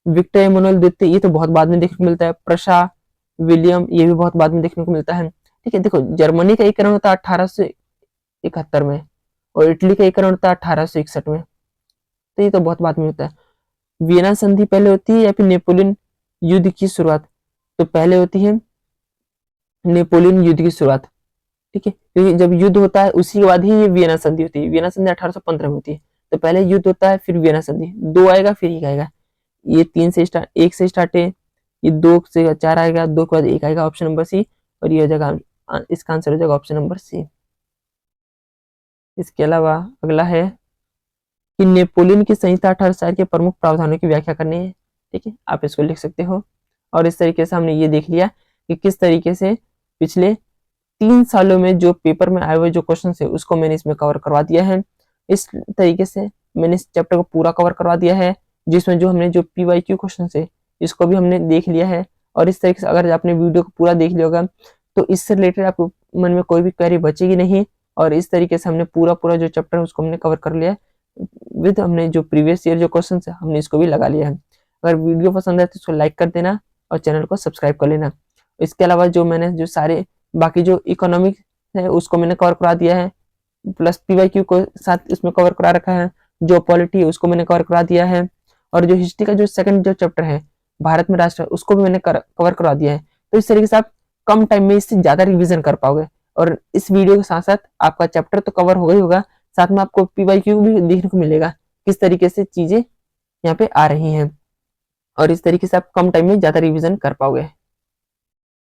Speaker 1: विक्टर एमानुएल द्वितीय, ये तो बहुत बाद में देखने को मिलता है। प्रशा विलियम, ये भी बहुत बाद में देखने को मिलता है। ठीक है, देखो जर्मनी का एकीकरण होता है 1871 में और इटली का एकीकरण होता है 1861 में। तो ये तो बहुत बाद में होता है। वियना संधि पहले होती है या फिर नेपोलियन युद्ध की शुरुआत? तो पहले होती है नेपोलियन युद्ध की शुरुआत। ठीक है, क्योंकि जब युद्ध होता है उसी के बाद ही ये वियना संधि होती है। वियना संधि 1815 में होती है। तो पहले युद्ध होता है फिर वियना संधि, दो आएगा फिर एक आएगा। ये तीन से स्टार्ट, एक से स्टार्ट है, ये दो से चार आएगा, दो के बाद एक आएगा, ऑप्शन नंबर सी। और ये हो जाएगा, इसका आंसर हो जाएगा ऑप्शन नंबर सी। इसके अलावा अगला है कि नेपोलियन की संहिता 1860 के प्रमुख प्रावधानों की व्याख्या करनी है। ठीक है, आप इसको लिख सकते हो। और इस तरीके से हमने ये देख लिया कि किस तरीके से पिछले 3 सालों में जो पेपर में आए हुए जो क्वेश्चन है उसको मैंने इसमें कवर करवा दिया है। इस तरीके से मैंने इस चैप्टर को पूरा कवर करवा दिया है, जिसमें जो हमने जो PYQ क्वेश्चन है इसको भी हमने देख लिया है। और इस तरीके से अगर आपने वीडियो को पूरा देख लिया होगा तो इससे रिलेटेड आपको मन में कोई भी क्वेरी बचेगी नहीं। और इस तरीके से हमने पूरा जो चैप्टर है उसको हमने कवर कर लिया है। विद हमने जो प्रीवियस ईयर जो क्वेश्चन है हमने इसको भी लगा लिया है। अगर वीडियो पसंद है तो इसको लाइक कर देना और चैनल को सब्सक्राइब कर लेना। इसके अलावा जो मैंने जो सारे बाकी जो इकोनॉमिक है उसको मैंने कवर करा दिया है, प्लस PYQ को साथ इसमें कवर करा रखा है। जो पॉलिटी है उसको मैंने कवर करा दिया है। और जो हिस्ट्री का जो सेकंड जो चैप्टर है भारत में राष्ट्र, उसको भी मैंने कवर करवा दिया है। तो इस तरीके से आप कम टाइम में इससे ज्यादा रिविजन कर पाओगे। और इस वीडियो के साथ साथ आपका चैप्टर तो कवर हो गई होगा, साथ में आपको PYQ भी देखने को मिलेगा किस तरीके से चीजें यहाँ पे आ रही हैं। और इस तरीके से आप कम टाइम में ज्यादा रिविजन कर पाओगे।